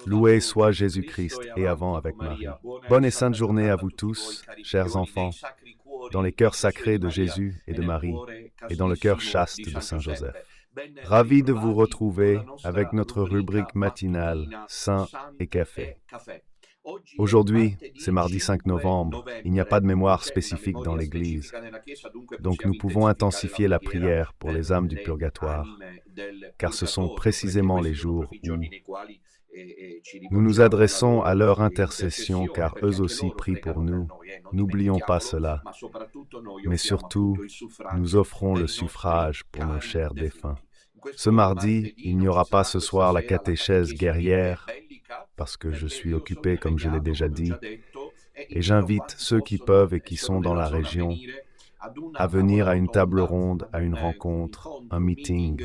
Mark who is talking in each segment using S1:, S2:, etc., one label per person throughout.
S1: Loué soit Jésus-Christ et avant avec Marie. Bonne et sainte journée à vous tous, chers enfants, dans les cœurs sacrés de Jésus et de Marie, et dans le cœur chaste de Saint Joseph. Ravi de vous retrouver avec notre rubrique matinale Saint et Café. Aujourd'hui, c'est mardi 5 novembre, il n'y a pas de mémoire spécifique dans l'Église, donc nous pouvons intensifier la prière pour les âmes du purgatoire, car ce sont précisément les jours où nous nous adressons à leur intercession, car eux aussi prient pour nous. N'oublions pas cela, mais surtout, nous offrons le suffrage pour nos chers défunts. Ce mardi, il n'y aura pas ce soir la catéchèse guerrière, parce que je suis occupé, comme je l'ai déjà dit, et j'invite ceux qui peuvent et qui sont dans la région à venir à une table ronde, à une rencontre, un meeting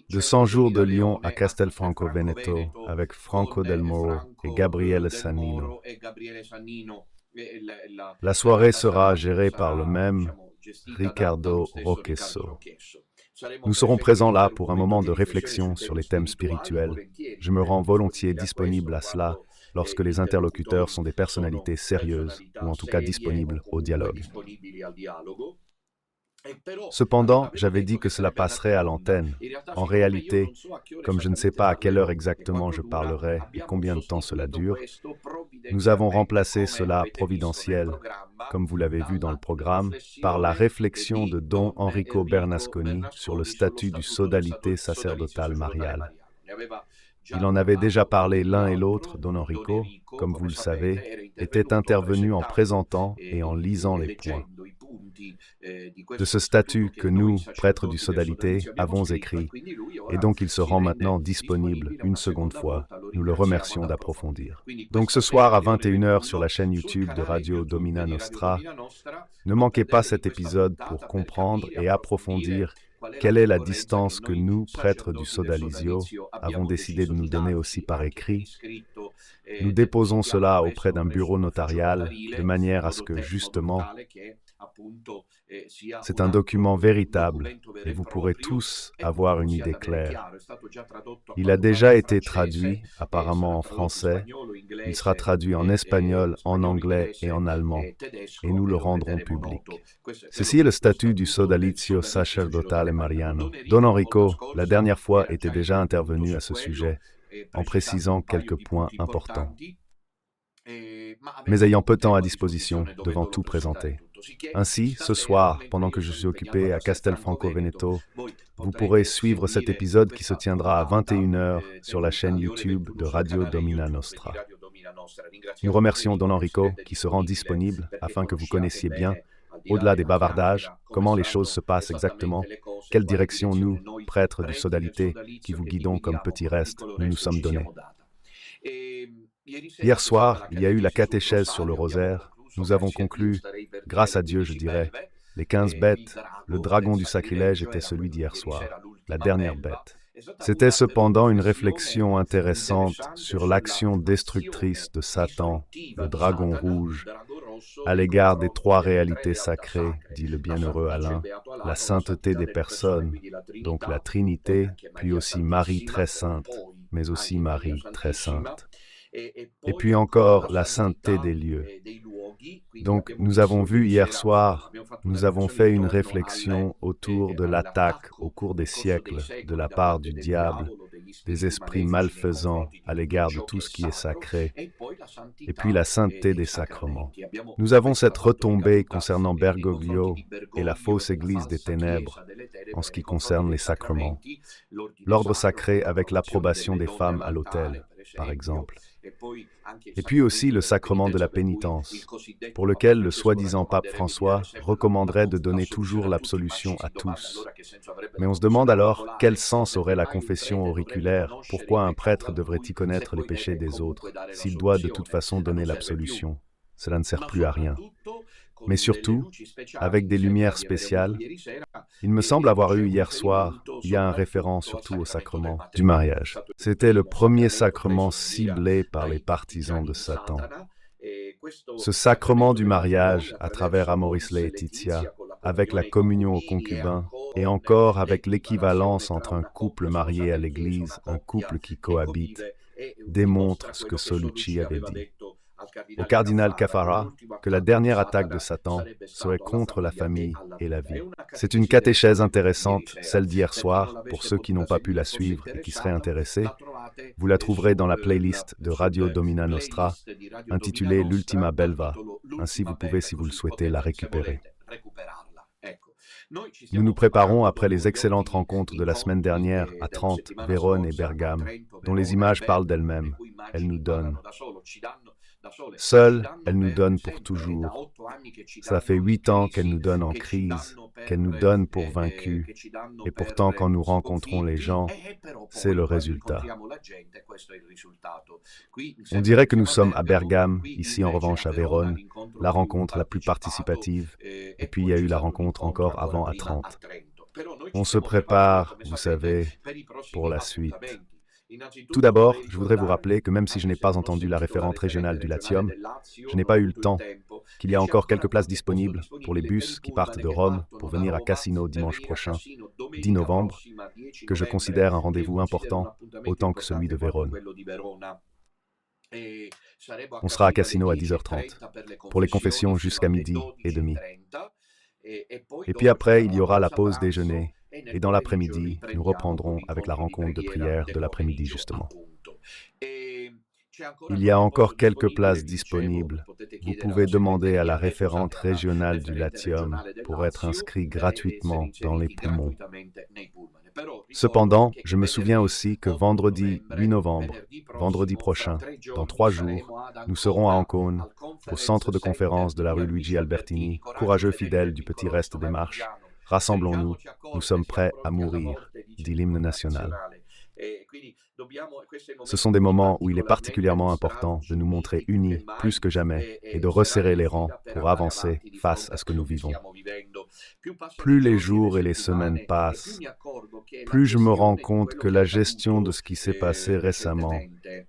S1: de 100 jours de Lyon à Castelfranco Veneto avec Franco Del Moro et Gabriele Sannino. La soirée sera gérée par le même Riccardo Rochesso. Nous serons présents là pour un moment de réflexion sur les thèmes spirituels. Je me rends volontiers disponible à cela lorsque les interlocuteurs sont des personnalités sérieuses ou en tout cas disponibles au dialogue. Cependant, j'avais dit que cela passerait à l'antenne. En réalité, comme je ne sais pas à quelle heure exactement je parlerai et combien de temps cela dure, nous avons remplacé cela providentiel, comme vous l'avez vu dans le programme, par la réflexion de Don Enrico Bernasconi sur le statut du sodalité sacerdotale mariale. Il en avait déjà parlé l'un et l'autre, Don Enrico, comme vous le savez, était intervenu en présentant et en lisant les points de ce statut que nous, prêtres du sodalité, avons écrit, et donc il se rend maintenant disponible une seconde fois. Nous le remercions d'approfondir. Donc ce soir à 21h sur la chaîne YouTube de Radio Domina Nostra, ne manquez pas cet épisode pour comprendre et approfondir quelle est la distance que nous, prêtres du sodalizio, avons décidé de nous donner aussi par écrit. Nous déposons cela auprès d'un bureau notarial de manière à ce que, justement, c'est un document véritable et vous pourrez tous avoir une idée claire. Il a déjà été traduit, apparemment en français. Il sera traduit en espagnol, en anglais et en allemand, et nous le rendrons public. Ceci est le statut du sodalizio sacerdotale mariano. Don Enrico, la dernière fois, était déjà intervenu à ce sujet, en précisant quelques points importants. Mais ayant peu de temps à disposition, devant tout présenter. Ainsi, ce soir, pendant que je suis occupé à Castelfranco Veneto, vous pourrez suivre cet épisode qui se tiendra à 21h sur la chaîne YouTube de Radio Domina Nostra. Nous remercions Don Enrico qui se rend disponible afin que vous connaissiez bien, au-delà des bavardages, comment les choses se passent exactement, quelle direction nous, prêtres du sodalité, qui vous guidons comme petits restes, nous nous sommes donnés. Hier soir, il y a eu la catéchèse sur le rosaire. Nous avons conclu, grâce à Dieu je dirais, les 15 bêtes. Le dragon du sacrilège était celui d'hier soir, la dernière bête. C'était cependant une réflexion intéressante sur l'action destructrice de Satan, le dragon rouge, à l'égard des trois réalités sacrées, dit le bienheureux Alain, la sainteté des personnes, donc la Trinité, puis aussi Marie très sainte, mais aussi Marie très sainte. Et puis encore la sainteté des lieux. Donc nous avons vu hier soir, nous avons fait une réflexion autour de l'attaque au cours des siècles de la part du diable, des esprits malfaisants à l'égard de tout ce qui est sacré, et puis la sainteté des sacrements. Nous avons cette retombée concernant Bergoglio et la fausse église des ténèbres en ce qui concerne les sacrements. L'ordre sacré avec l'approbation des femmes à l'autel, par exemple. Et puis aussi le sacrement de la pénitence, pour lequel le soi-disant pape François recommanderait de donner toujours l'absolution à tous. Mais on se demande alors quel sens aurait la confession auriculaire, pourquoi un prêtre devrait-il connaître les péchés des autres, s'il doit de toute façon donner l'absolution. Cela ne sert plus à rien. Mais surtout, avec des lumières spéciales, il me semble avoir eu hier soir, il y a un référent surtout au sacrement du mariage. C'était le premier sacrement ciblé par les partisans de Satan. Ce sacrement du mariage, à travers Amoris Laetitia, avec la communion aux concubins, et encore avec l'équivalence entre un couple marié à l'Église, un couple qui cohabite, démontre ce que Solucci avait dit au cardinal Caffarra, que la dernière attaque de Satan serait contre la famille et la vie. C'est une catéchèse intéressante, celle d'hier soir, pour ceux qui n'ont pas pu la suivre et qui seraient intéressés. Vous la trouverez dans la playlist de Radio Domina Nostra, intitulée L'Ultima Belva. Ainsi vous pouvez, si vous le souhaitez, la récupérer. Nous nous préparons après les excellentes rencontres de la semaine dernière à Trente, Vérone et Bergame, dont les images parlent d'elles-mêmes. Elles nous donnent. Seule, elle nous donne pour toujours. Ça fait 8 ans qu'elle nous donne en crise, qu'elle nous donne pour vaincus, et pourtant quand nous rencontrons les gens, c'est le résultat. On dirait que nous sommes à Bergame, ici en revanche à Vérone, la rencontre la plus participative, et puis il y a eu la rencontre encore avant à Trente. On se prépare, vous savez, pour la suite. Tout d'abord, je voudrais vous rappeler que même si je n'ai pas entendu la référente régionale du Latium, je n'ai pas eu le temps, qu'il y a encore quelques places disponibles pour les bus qui partent de Rome pour venir à Cassino dimanche prochain, 10 novembre, que je considère un rendez-vous important autant que celui de Vérone. On sera à Cassino à 10h30, pour les confessions jusqu'à midi et demi. Et puis après, il y aura la pause déjeuner. Et dans l'après-midi, nous reprendrons avec la rencontre de prière de l'après-midi, justement. Il y a encore quelques places disponibles. Vous pouvez demander à la référente régionale du Latium pour être inscrit gratuitement dans les poumons. Cependant, je me souviens aussi que vendredi 8 novembre, vendredi prochain, dans 3 jours, nous serons à Ancône, au centre de conférence de la rue Luigi Albertini, courageux fidèles du petit reste des marches. Rassemblons-nous, nous sommes prêts à mourir, dit l'hymne national. Ce sont des moments où il est particulièrement important de nous montrer unis plus que jamais et de resserrer les rangs pour avancer face à ce que nous vivons. Plus les jours et les semaines passent, plus je me rends compte que la gestion de ce qui s'est passé récemment,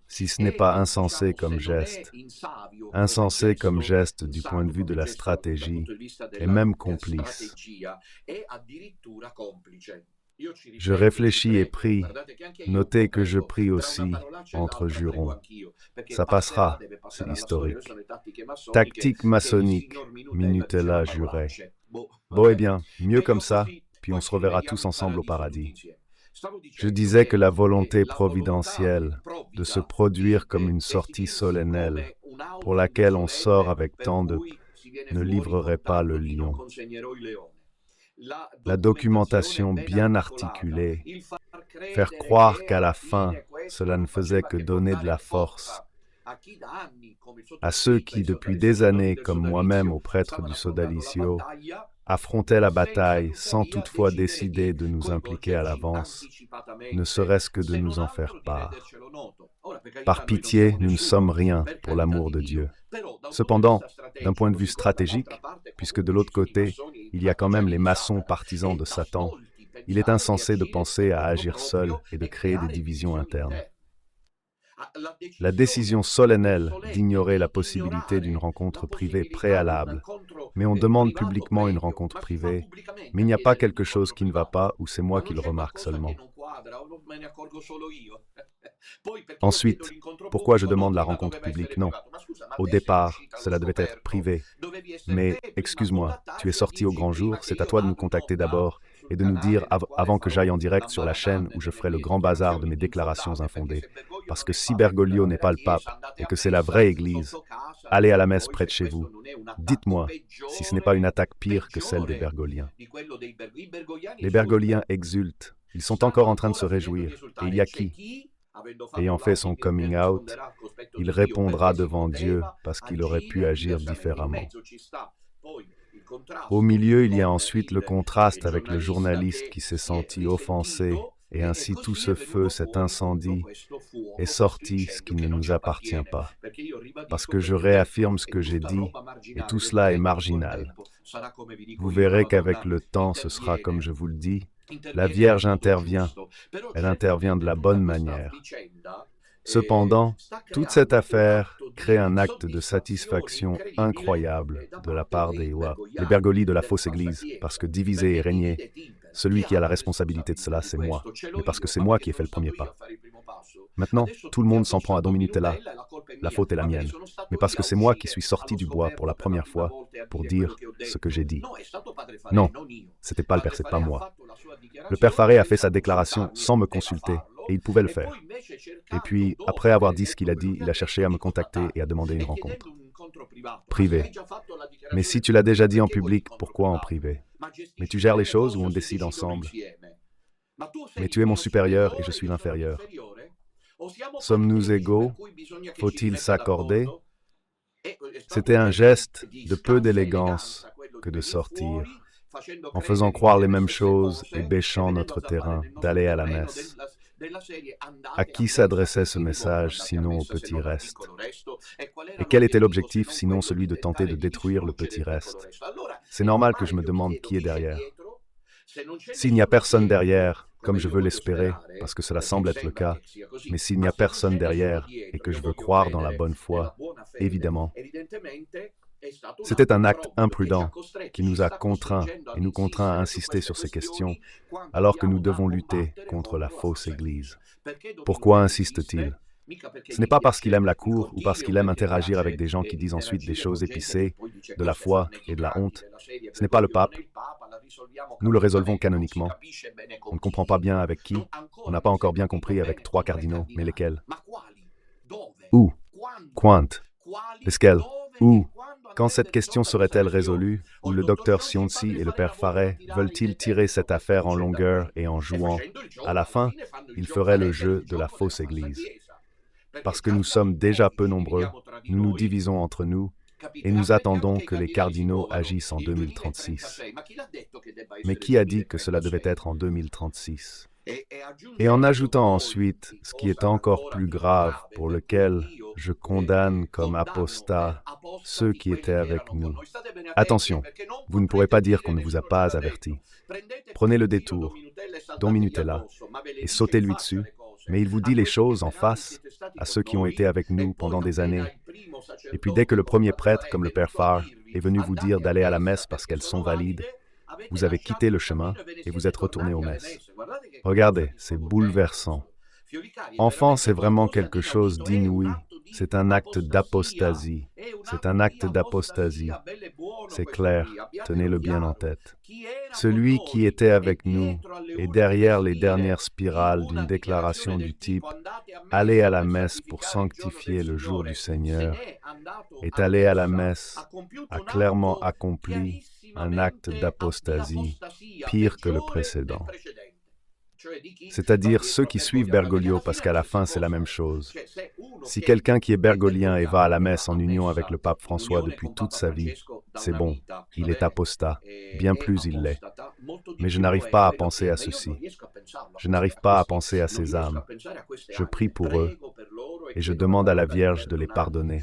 S1: si ce n'est pas insensé comme geste du point de vue de la stratégie, est même complice. Je réfléchis et prie. Notez que je prie aussi entre jurons. Ça passera, c'est historique. Tactique maçonnique, Minutella jurait. Bon, eh bien, mieux comme ça, puis on se reverra tous ensemble au paradis. Je disais que la volonté providentielle de se produire comme une sortie solennelle, pour laquelle on sort avec tant de ne livrerait pas le lion. La documentation bien articulée, faire croire qu'à la fin, cela ne faisait que donner de la force à ceux qui, depuis des années, comme moi-même au prêtre du Sodalizio, affrontaient la bataille sans toutefois décider de nous impliquer à l'avance, ne serait-ce que de nous en faire part. Par pitié, nous ne sommes rien pour l'amour de Dieu. Cependant, d'un point de vue stratégique, puisque de l'autre côté, il y a quand même les maçons partisans de Satan, il est insensé de penser à agir seul et de créer des divisions internes. La décision solennelle d'ignorer la possibilité d'une rencontre privée préalable, mais on demande publiquement une rencontre privée, mais il n'y a pas quelque chose qui ne va pas ou c'est moi qui le remarque seulement. Ensuite, pourquoi je demande la rencontre publique? Non. Au départ, cela devait être privé. Mais, excuse-moi, tu es sorti au grand jour, c'est à toi de nous contacter d'abord et de nous dire avant que j'aille en direct sur la chaîne où je ferai le grand bazar de mes déclarations infondées. Parce que si Bergoglio n'est pas le pape et que c'est la vraie Église, allez à la messe près de chez vous. Dites-moi si ce n'est pas une attaque pire que celle des Bergoliens. Les Bergoliens exultent. Ils sont encore en train de se réjouir. Et il y a qui, ayant fait son coming out, il répondra devant Dieu parce qu'il aurait pu agir différemment. Au milieu, il y a ensuite le contraste avec le journaliste qui s'est senti offensé, et ainsi tout ce feu, cet incendie, est sorti, ce qui ne nous appartient pas. Parce que je réaffirme ce que j'ai dit, et tout cela est marginal. Vous verrez qu'avec le temps, ce sera comme je vous le dis, la Vierge intervient, elle intervient de la bonne manière. Cependant, toute cette affaire crée un acte de satisfaction incroyable de la part des Wa, les Bergoli de la fausse Église, parce que diviser et régner, Celui qui a la responsabilité de cela, c'est moi, mais parce que c'est moi qui ai fait le premier pas. Maintenant, tout le monde s'en prend à Don Minutella. La faute est la mienne. Mais parce que c'est moi qui suis sorti du bois pour la première fois pour dire ce que j'ai dit. Non, c'était pas le père, c'est pas moi. Le père Faré a fait sa déclaration sans me consulter, et il pouvait le faire. Et puis, après avoir dit ce qu'il a dit, il a cherché à me contacter et à demander une rencontre. Privée. Mais si tu l'as déjà dit en public, pourquoi en privé? Mais tu gères les choses ou on décide ensemble? Mais tu es mon supérieur et je suis l'inférieur. Sommes-nous égaux? Faut-il s'accorder? C'était un geste de peu d'élégance que de sortir, en faisant croire les mêmes choses et bêchant notre terrain, d'aller à la messe. À qui s'adressait ce message, sinon au petit reste? Et quel était l'objectif, sinon celui de tenter de détruire le petit reste? C'est normal que je me demande qui est derrière. S'il n'y a personne derrière, comme je veux l'espérer, parce que cela semble être le cas, mais s'il n'y a personne derrière et que je veux croire dans la bonne foi, évidemment, c'était un acte imprudent qui nous a contraints et nous contraint à insister sur ces questions, alors que nous devons lutter contre la fausse Église. Pourquoi insiste-t-il? Ce n'est pas parce qu'il aime la cour ou parce qu'il aime interagir avec des gens qui disent ensuite des choses épicées, de la foi et de la honte. Ce n'est pas le pape. Nous le résolvons canoniquement. On ne comprend pas bien avec qui. On n'a pas encore bien compris avec 3 cardinaux, mais lesquels? Où? Quand? Lesquels? Où? Quand cette question serait-elle résolue? Ou le docteur Sionsi et le père Faré veulent-ils tirer cette affaire en longueur et en jouant? À la fin, ils feraient le jeu de la fausse Église. Parce que nous sommes déjà peu nombreux, nous nous divisons entre nous, et nous attendons que les cardinaux agissent en 2036. Mais qui a dit que cela devait être en 2036? Et en ajoutant ensuite ce qui est encore plus grave, pour lequel je condamne comme apostats ceux qui étaient avec nous. Attention, vous ne pourrez pas dire qu'on ne vous a pas averti. Prenez le détour, Don Minutella, et sautez-lui dessus, mais il vous dit les choses en face à ceux qui ont été avec nous pendant des années. Et puis dès que le premier prêtre, comme le père Farr, est venu vous dire d'aller à la messe parce qu'elles sont valides, vous avez quitté le chemin et vous êtes retourné aux messes. Regardez, c'est bouleversant. Enfant, c'est vraiment quelque chose d'inouï. C'est un acte d'apostasie. C'est un acte d'apostasie. C'est clair, tenez-le bien en tête. Celui qui était avec nous est derrière les dernières spirales d'une déclaration du type « Allez à la messe pour sanctifier le jour du Seigneur » est allé à la messe, a clairement accompli un acte d'apostasie pire que le précédent. C'est-à-dire ceux qui suivent Bergoglio, parce qu'à la fin c'est la même chose. Si quelqu'un qui est bergolien et va à la messe en union avec le pape François depuis toute sa vie, c'est bon, il est apostat, bien plus il l'est. Mais je n'arrive pas à penser à ceci. Je n'arrive pas à penser à ces âmes. Je prie pour eux et je demande à la Vierge de les pardonner.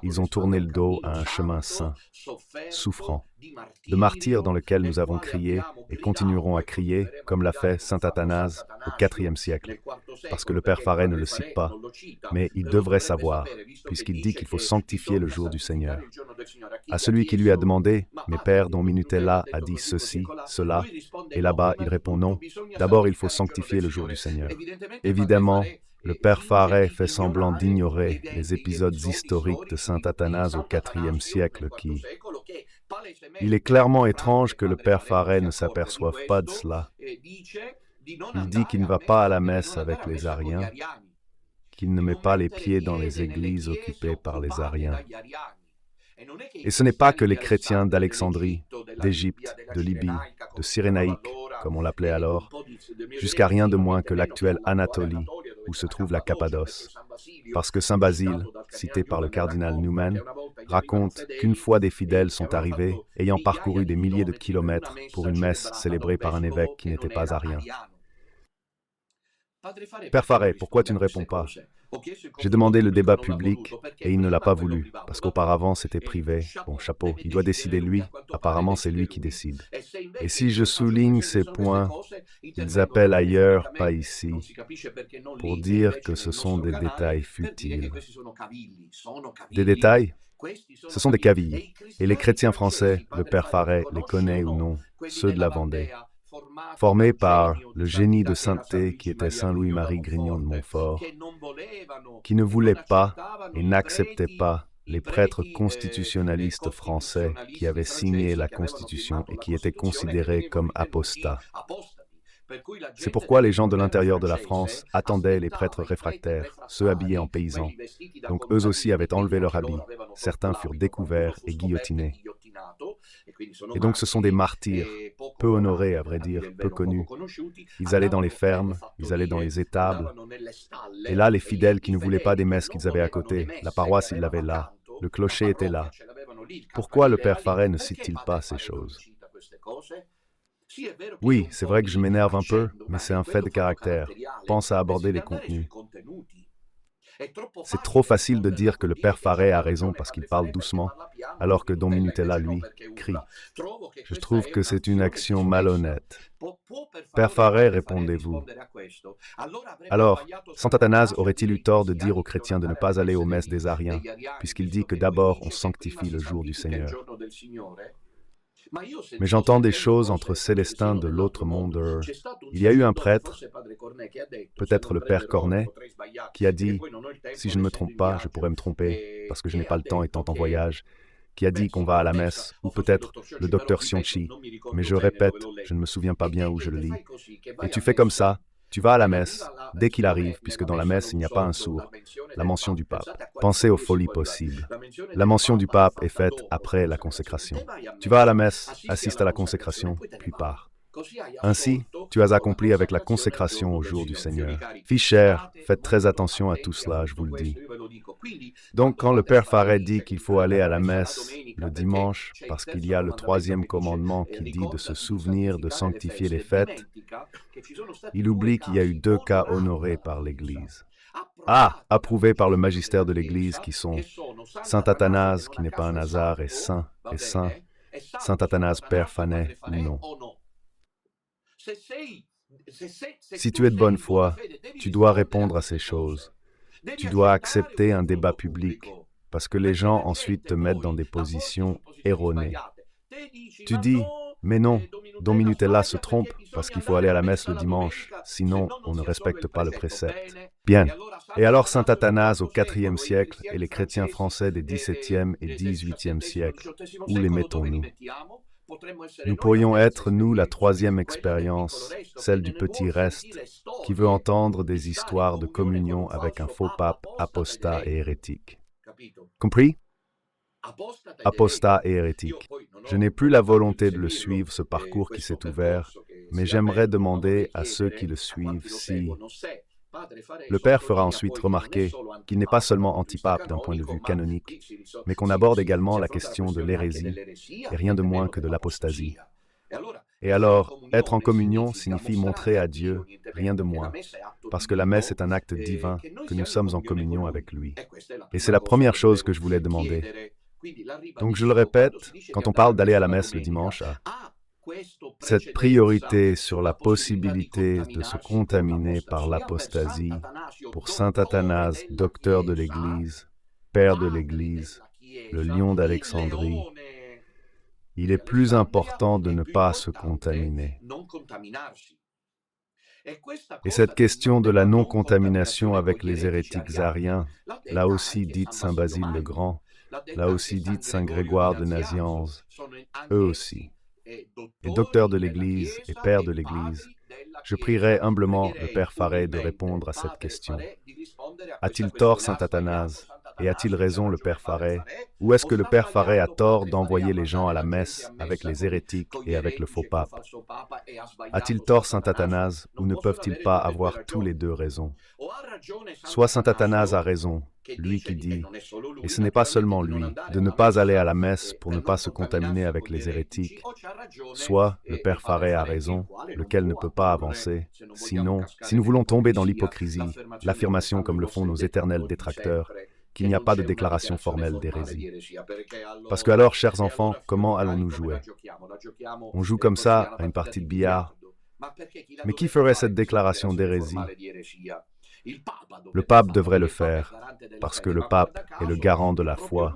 S1: Ils ont tourné le dos à un chemin saint, souffrant, de martyrs dans lequel nous avons crié et continuerons à crier, comme l'a fait saint Athanase au IVe siècle, parce que le père Faré ne le cite pas, mais il devrait savoir, puisqu'il dit qu'il faut sanctifier le jour du Seigneur. À celui qui lui a demandé, « Mais père, Don Minutella a dit ceci, cela », et là-bas il répond non, d'abord il faut sanctifier le jour du Seigneur. Évidemment, le père Faré fait semblant d'ignorer les épisodes historiques de saint Athanase au IVe siècle qui... Il est clairement étrange que le père Faré ne s'aperçoive pas de cela. Il dit qu'il ne va pas à la messe avec les Ariens, qu'il ne met pas les pieds dans les églises occupées par les Ariens. Et ce n'est pas que les chrétiens d'Alexandrie, d'Égypte, de Libye, de Cyrénaïque, comme on l'appelait alors, jusqu'à rien de moins que l'actuelle Anatolie, où se trouve la Cappadoce. Parce que Saint Basile, cité par le cardinal Newman, raconte qu'une fois des fidèles sont arrivés, ayant parcouru des milliers de kilomètres pour une messe célébrée par un évêque qui n'était pas arien. Père Faré, pourquoi tu ne réponds pas? J'ai demandé le débat public et il ne l'a pas voulu, parce qu'auparavant c'était privé. Bon, chapeau, il doit décider lui, apparemment c'est lui qui décide. Et si je souligne ces points, ils appellent ailleurs, pas ici, pour dire que ce sont des détails futiles. Des détails? Ce sont des cavilles. Et les chrétiens français, le père Faré les connaît ou non, ceux de la Vendée. formés par le génie de sainteté qui était Saint Louis-Marie Grignon de Montfort, qui ne voulait pas et n'acceptait pas les prêtres constitutionnalistes français qui avaient signé la Constitution et qui étaient considérés comme apostats. C'est pourquoi les gens de l'intérieur de la France attendaient les prêtres réfractaires, ceux habillés en paysans. Donc eux aussi avaient enlevé leur habit. Certains furent découverts et guillotinés. Et donc ce sont des martyrs, peu honorés à vrai dire, peu connus. Ils allaient dans les fermes, ils allaient dans les étables. Et là, les fidèles qui ne voulaient pas des messes qu'ils avaient à côté, la paroisse, ils l'avaient là. Le clocher était là. Pourquoi le père Farret ne cite-t-il pas ces choses? Oui, c'est vrai que je m'énerve un peu, mais c'est un fait de caractère. Pense à aborder les contenus. C'est trop facile de dire que le père Farret a raison parce qu'il parle doucement, alors que Don Minutella, lui, crie. Je trouve que c'est une action malhonnête. Père Farret, répondez-vous. Alors, saint Athanase aurait-il eu tort de dire aux chrétiens de ne pas aller aux messes des Ariens, puisqu'il dit que d'abord on sanctifie le jour du Seigneur? Mais j'entends des choses entre Célestin de l'autre monde. Il y a eu un prêtre, peut-être le père Cornet, qui a dit, si je ne me trompe pas, je pourrais me tromper, parce que je n'ai pas le temps étant en voyage, qui a dit qu'on va à la messe, ou peut-être le docteur Sionchi, mais je répète, je ne me souviens pas bien où je le lis. Et tu fais comme ça, tu vas à la messe, dès qu'il arrive, puisque dans la messe, il n'y a pas un sourd, la mention du pape. Pensez aux folies possibles. La mention du pape est faite après la consécration. Tu vas à la messe, assiste à la consécration, puis pars. Ainsi, tu as accompli avec la consécration au jour du Seigneur. Fils chers, faites très attention à tout cela, je vous le dis. Donc, quand le père Farret dit qu'il faut aller à la messe le dimanche, parce qu'il y a le 3e commandement qui dit de se souvenir de sanctifier les fêtes, il oublie qu'il y a eu 2 cas honorés par l'Église. Approuvés par le magistère de l'Église qui sont Saint Athanase, qui n'est pas un hasard, et Saint, Saint Athanase Père Fanet ou non. Si tu es de bonne foi, tu dois répondre à ces choses. Tu dois accepter un débat public, parce que les gens ensuite te mettent dans des positions erronées. Tu dis, mais non, Don Minutella se trompe, parce qu'il faut aller à la messe le dimanche, sinon on ne respecte pas le précepte. Bien. Et alors Saint Athanase au IVe siècle et les chrétiens français des XVIIe et XVIIIe siècles, où les mettons-nous? Nous pourrions être, nous, la 3e expérience, celle du petit reste, qui veut entendre des histoires de communion avec un faux pape apostat et hérétique. Compris? Apostat et hérétique. Je n'ai plus la volonté de le suivre, ce parcours qui s'est ouvert, mais j'aimerais demander à ceux qui le suivent si... Le père fera ensuite remarquer qu'il n'est pas seulement antipape d'un point de vue canonique, mais qu'on aborde également la question de l'hérésie, et rien de moins que de l'apostasie. Et alors, être en communion signifie montrer à Dieu, rien de moins, parce que la messe est un acte divin, que nous sommes en communion avec lui. Et c'est la première chose que je voulais demander. Donc je le répète, quand on parle d'aller à la messe le dimanche, cette priorité sur la possibilité de se contaminer par l'apostasie pour saint Athanase, docteur de l'Église, père de l'Église, le lion d'Alexandrie, il est plus important de ne pas se contaminer. Et cette question de la non-contamination avec les hérétiques ariens, là aussi dite saint Basile le Grand, là aussi dite saint Grégoire de Nazianze, eux aussi. Et docteur de l'Église et père de l'Église, je prierai humblement le père Farret de répondre à cette question. A-t-il tort saint Athanase et a-t-il raison le père Farret? Ou est-ce que le père Farret a tort d'envoyer les gens à la messe avec les hérétiques et avec le faux pape? A-t-il tort saint Athanase ou ne peuvent-ils pas avoir tous les deux raison? Soit saint Athanase a raison, lui qui dit, et ce n'est pas seulement lui, de ne pas aller à la messe pour ne pas se contaminer avec les hérétiques, soit le père Farret a raison, lequel ne peut pas avancer. Sinon, si nous voulons tomber dans l'hypocrisie, l'affirmation comme le font nos éternels détracteurs, qu'il n'y a pas de déclaration formelle d'hérésie. Parce que alors, chers enfants, comment allons-nous jouer? On joue comme ça à une partie de billard. Mais qui ferait cette déclaration d'hérésie? Le pape devrait le faire, parce que le pape est le garant de la foi,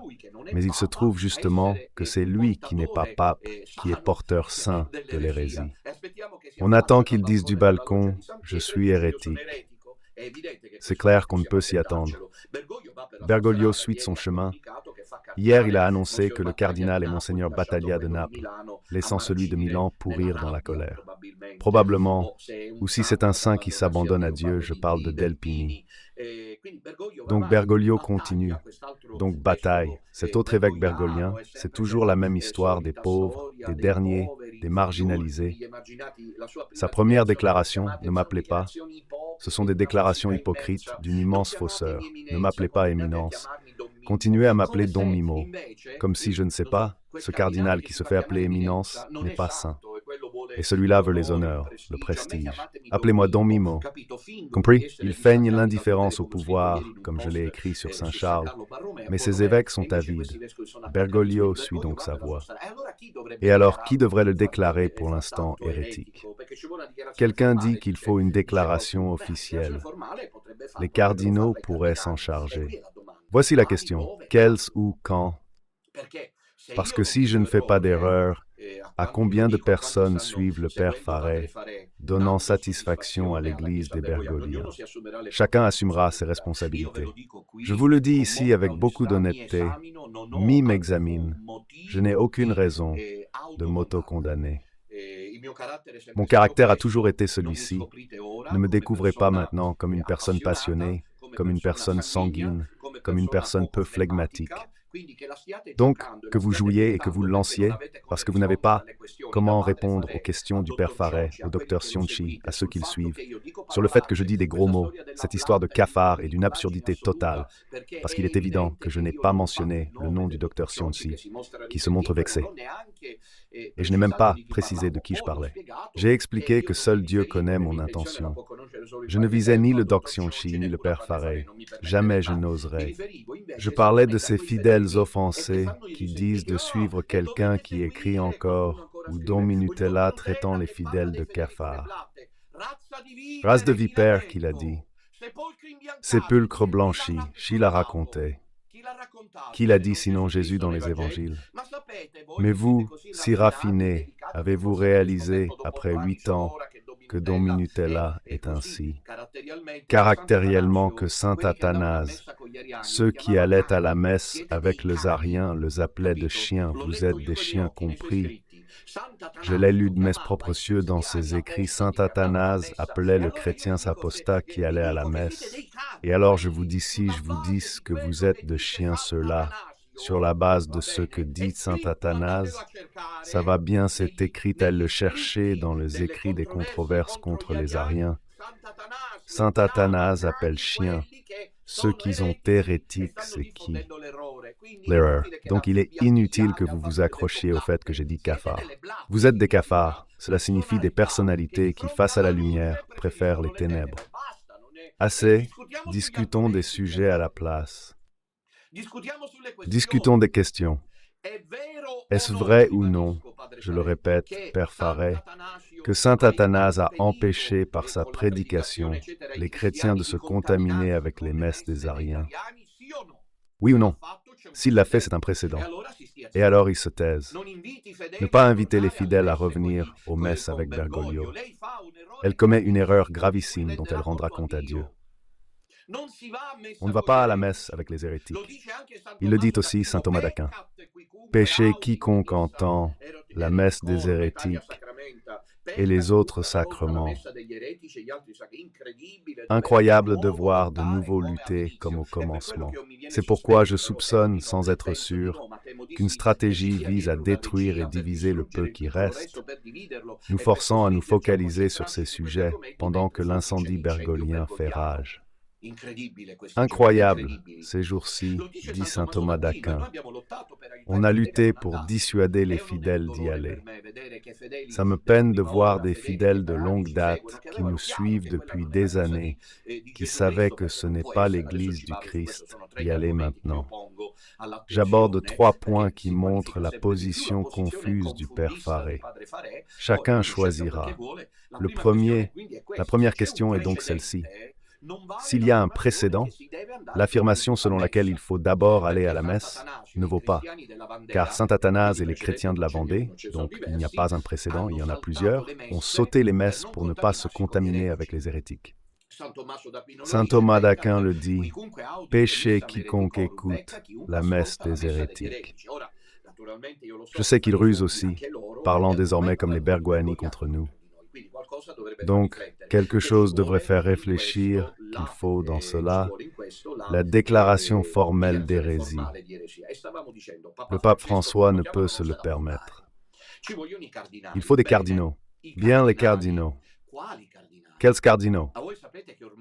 S1: mais il se trouve justement que c'est lui qui n'est pas pape, qui est porteur saint de l'hérésie. On attend qu'ils disent du balcon, je suis hérétique. C'est clair qu'on ne peut s'y attendre. Bergoglio suit son chemin. Hier, il a annoncé que le cardinal est Monseigneur Battaglia de Naples, laissant celui de Milan pourrir dans la colère. Probablement, ou si c'est un saint qui s'abandonne à Dieu, je parle de Delpini. Donc Bergoglio continue, donc bataille. Cet autre évêque bergoglien, c'est toujours la même histoire des pauvres, des derniers, des marginalisés. Sa première déclaration, ne m'appelez pas, ce sont des déclarations hypocrites d'une immense fausseur. Ne m'appelez pas éminence. Continuez à m'appeler Don Mimo, comme si, je ne sais pas, ce cardinal qui se fait appeler éminence n'est pas saint. Et celui-là veut les honneurs, le prestige. Appelez-moi Don Mimo. Compris? Il feigne l'indifférence au pouvoir, comme je l'ai écrit sur Saint Charles, mais ces évêques sont avides. Bergoglio suit donc sa voie. Et alors, qui devrait le déclarer pour l'instant hérétique? Quelqu'un dit qu'il faut une déclaration officielle. Les cardinaux pourraient s'en charger. Voici la question. Quels ou quand? Parce que si je ne fais pas d'erreur, à combien de personnes suivent le Père Farret, donnant satisfaction à l'Église des Bergogliens? Chacun assumera ses responsabilités. Je vous le dis ici avec beaucoup d'honnêteté, mi m'examine, je n'ai aucune raison de m'auto-condamner. Mon caractère a toujours été celui-ci. Ne me découvrez pas maintenant comme une personne passionnée, comme une personne sanguine, comme une personne peu flegmatique. Donc, que vous jouiez et que vous le lanciez, parce que vous n'avez pas comment répondre aux questions du Père Farret, au docteur Sionchi, à ceux qui le suivent, sur le fait que je dis des gros mots, cette histoire de cafard et d'une absurdité totale, parce qu'il est évident que je n'ai pas mentionné le nom du docteur Sionchi, qui se montre vexé. Et je n'ai même pas précisé de qui je parlais. J'ai expliqué que seul Dieu connaît mon intention. Je ne visais ni le doc Sionchi, ni le Père Farret. Jamais je n'oserais. Je parlais de ces fidèles offensés qui disent de suivre quelqu'un qui écrit encore, ou Don Minutella traitant les fidèles de cafards. Race de vipère, qu'il a dit. Sépulcre blanchi, Chi l'a raconté. Qui l'a dit sinon Jésus dans les évangiles? Mais vous, si raffinés, avez-vous réalisé, après 8 ans, que Don Minutella est ainsi? Caractériellement que saint Athanase, ceux qui allaient à la messe avec les Ariens les appelaient de chiens, vous êtes des chiens compris. Je l'ai lu de mes propres cieux dans ses écrits, saint Athanase appelait le chrétien apostat qui allait à la messe. Et alors je vous dis si je vous dis que vous êtes de chiens ceux-là, sur la base de ce que dit saint Athanase, ça va bien, c'est écrit, elle le chercher dans les écrits des controverses contre les Ariens. Saint Athanase appelle chiens. Ceux qui ont hérétiques, c'est qui? L'erreur. Donc il est inutile que vous vous accrochiez au fait que j'ai dit cafard. Vous êtes des cafards. Cela signifie des personnalités qui, face à la lumière, préfèrent les ténèbres. Assez, discutons des sujets à la place. Discutons des questions. Est-ce vrai ou non, je le répète, Père Farret, que saint Athanase a empêché par sa prédication les chrétiens de se contaminer avec les messes des Ariens? Oui ou non? S'il l'a fait, c'est un précédent. Et alors ils se taisent. Ne pas inviter les fidèles à revenir aux messes avec Bergoglio. Elle commet une erreur gravissime dont elle rendra compte à Dieu. On ne va pas à la messe avec les hérétiques. Il le dit aussi, saint Thomas d'Aquin. Péché quiconque entend la messe des hérétiques et les autres sacrements. Incroyable de voir de nouveau lutter comme au commencement. C'est pourquoi je soupçonne, sans être sûr, qu'une stratégie vise à détruire et diviser le peu qui reste, nous forçant à nous focaliser sur ces sujets pendant que l'incendie bergoglien fait rage. Incroyable, ces jours-ci, dit saint Thomas d'Aquin. On a lutté pour dissuader les fidèles d'y aller. Ça me peine de voir des fidèles de longue date qui nous suivent depuis des années, qui savaient que ce n'est pas l'Église du Christ, y aller maintenant. J'aborde 3 points qui montrent la position confuse du Père Farret. Chacun choisira. La première question est donc celle-ci. S'il y a un précédent, l'affirmation selon laquelle il faut d'abord aller à la messe ne vaut pas, car saint Athanase et les chrétiens de la Vendée, donc il n'y a pas un précédent, il y en a plusieurs, ont sauté les messes pour ne pas se contaminer avec les hérétiques. Saint Thomas d'Aquin le dit, « Péché quiconque écoute la messe des hérétiques ». Je sais qu'ils rusent aussi, parlant désormais comme les Bergoani contre nous. Donc, quelque chose devrait faire réfléchir qu'il faut dans cela la déclaration formelle d'hérésie. Le pape François ne peut se le permettre. Il faut des cardinaux. Bien les cardinaux. Quels cardinaux?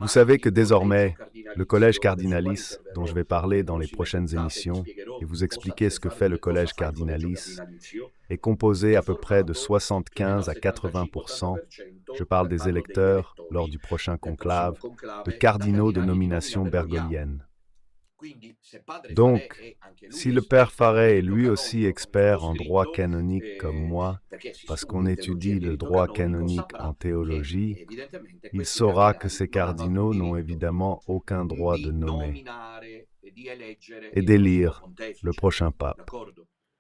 S1: Vous savez que désormais, le collège cardinalis, dont je vais parler dans les prochaines émissions, et vous expliquer ce que fait le collège cardinalis, est composé à peu près de 75 à 80%, je parle des électeurs lors du prochain conclave, de cardinaux de nomination bergolienne. Donc, si le père Farret est lui aussi expert en droit canonique comme moi, parce qu'on étudie le droit canonique en théologie, il saura que ces cardinaux n'ont évidemment aucun droit de nommer et d'élire le prochain pape.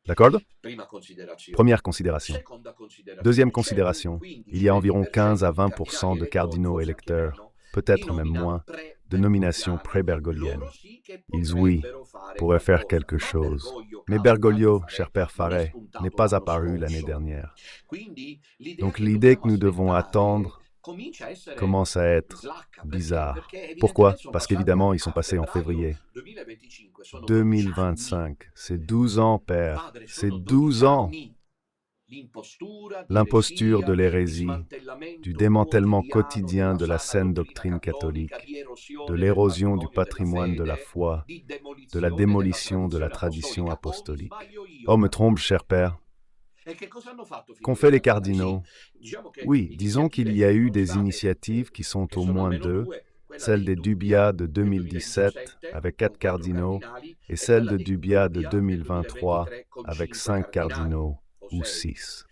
S1: D'accord? Première considération. Deuxième considération, il y a environ 15 à 20% de cardinaux électeurs, peut-être même moins, de nominations pré-bergoliennes. Ils, oui, pourraient faire quelque chose. Mais Bergoglio, cher père Farret, n'est pas apparu l'année dernière. Donc l'idée que nous devons attendre commence à être bizarre. Pourquoi? Parce qu'évidemment, ils sont passés en février. 2025, c'est 12 ans, père. C'est 12 ans. L'imposture de l'hérésie, du démantèlement quotidien de la saine doctrine catholique, de l'érosion du patrimoine de la foi, de la démolition de la tradition apostolique. Oh, me trompe, cher père. Qu'ont fait les cardinaux? Oui, disons qu'il y a eu des initiatives qui sont au moins deux, celle des Dubia de 2017 avec 4 cardinaux et celle de Dubia de 2023 avec 5 cardinaux ou 6.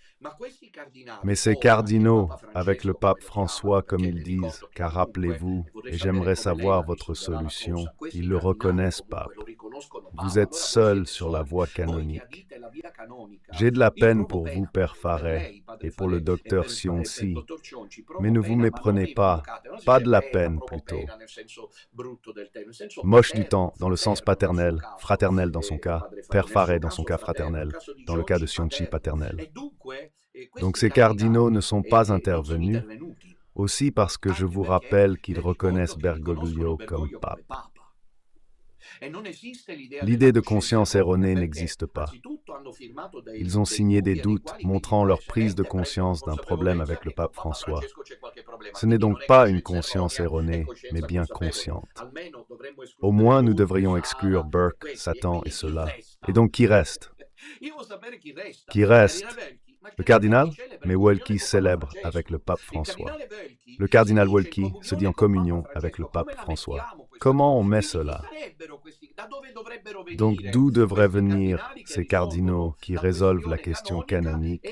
S1: Mais ces cardinaux, avec le pape François comme ils disent, car rappelez-vous, et j'aimerais savoir votre solution, ils le reconnaissent, pape. Vous êtes seul sur la voie canonique. J'ai de la peine pour vous, père Farret, et pour le docteur Sionci, mais ne vous méprenez pas de la peine plutôt. Moche du temps, dans le sens paternel, fraternel dans son cas, père Farret dans son cas fraternel, dans le cas de Sionci paternel. Donc ces cardinaux ne sont pas intervenus, aussi parce que je vous rappelle qu'ils reconnaissent Bergoglio comme pape. L'idée de conscience erronée n'existe pas. Ils ont signé des doutes montrant leur prise de conscience d'un problème avec le pape François. Ce n'est donc pas une conscience erronée, mais bien consciente. Au moins, nous devrions exclure Burke, Satan et cela. Et donc, qui reste? Qui reste? Le cardinal? Mais Welki célèbre avec le pape François. Le cardinal Welki se dit en communion avec le pape François. Comment on met cela? Donc d'où devraient venir ces cardinaux qui résolvent la question canonique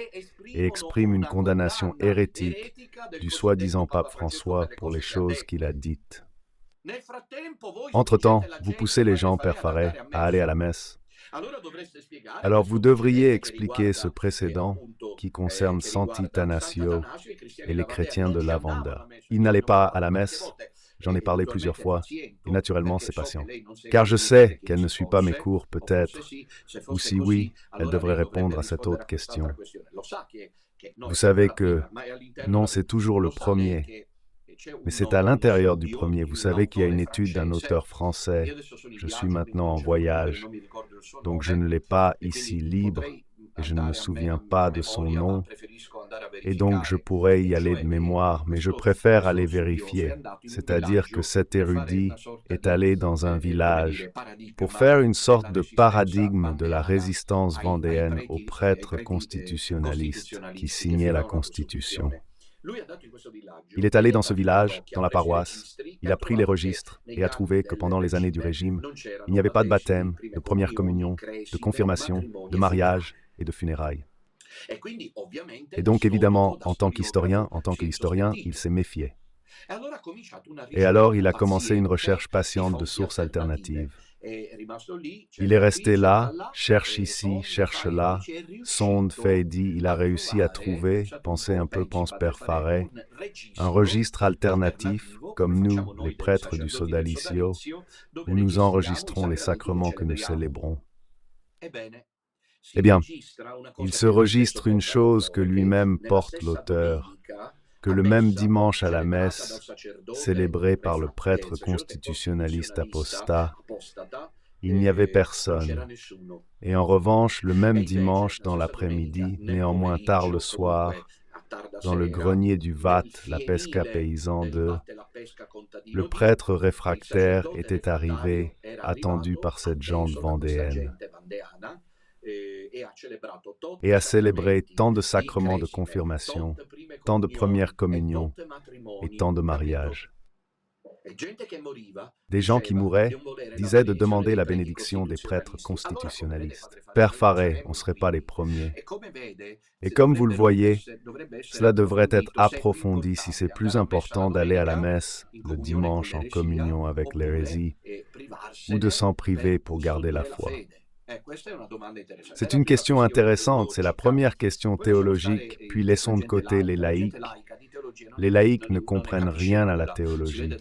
S1: et expriment une condamnation hérétique du soi-disant pape François pour les choses qu'il a dites? Entre-temps, vous poussez les gens, père Farret, à aller à la messe. Alors vous devriez expliquer ce précédent qui concerne Santi Thanasio et les chrétiens de Lavanda. Ils n'allaient pas à la messe, j'en ai parlé plusieurs fois, et naturellement c'est patient. Car je sais qu'elle ne suit pas mes cours peut-être, ou si oui, elle devrait répondre à cette autre question. Vous savez que, non, c'est toujours le premier, mais c'est à l'intérieur du premier. Vous savez qu'il y a une étude d'un auteur français. Je suis maintenant en voyage, donc je ne l'ai pas ici libre et je ne me souviens pas de son nom. Et donc je pourrais y aller de mémoire, mais je préfère aller vérifier. C'est-à-dire que cet érudit est allé dans un village pour faire une sorte de paradigme de la résistance vendéenne aux prêtres constitutionnalistes qui signaient la Constitution. Il est allé dans ce village, dans la paroisse, il a pris les registres et a trouvé que pendant les années du régime, il n'y avait pas de baptême, de première communion, de confirmation, de mariage et de funérailles. Et donc évidemment, en tant qu'historien, il s'est méfié. Et alors il a commencé une recherche patiente de sources alternatives. Il est resté là, cherche ici, cherche là, sonde, fait et dit, il a réussi à trouver, pensez un peu, pense Père Farret, un registre alternatif, comme nous, les prêtres du sodalicio, où nous enregistrons les sacrements que nous célébrons. Eh bien, il se registre une chose que lui-même porte l'auteur, que le même dimanche à la messe, célébrée par le prêtre constitutionnaliste apostat, il n'y avait personne. Et en revanche, le même dimanche dans l'après-midi, néanmoins tard le soir, dans le grenier du Vat, la pesca paysan de, le prêtre réfractaire était arrivé, attendu par cette gente vendéenne, et a célébré tant de sacrements de confirmation, tant de première communion et tant de mariages. Des gens qui mouraient disaient de demander la bénédiction des prêtres constitutionnalistes. Père Farret, on ne serait pas les premiers. Et comme vous le voyez, cela devrait être approfondi si c'est plus important d'aller à la messe le dimanche en communion avec l'hérésie ou de s'en priver pour garder la foi. C'est une question intéressante, c'est la première question théologique, puis laissons de côté les laïcs. Les laïcs ne comprennent rien à la théologie.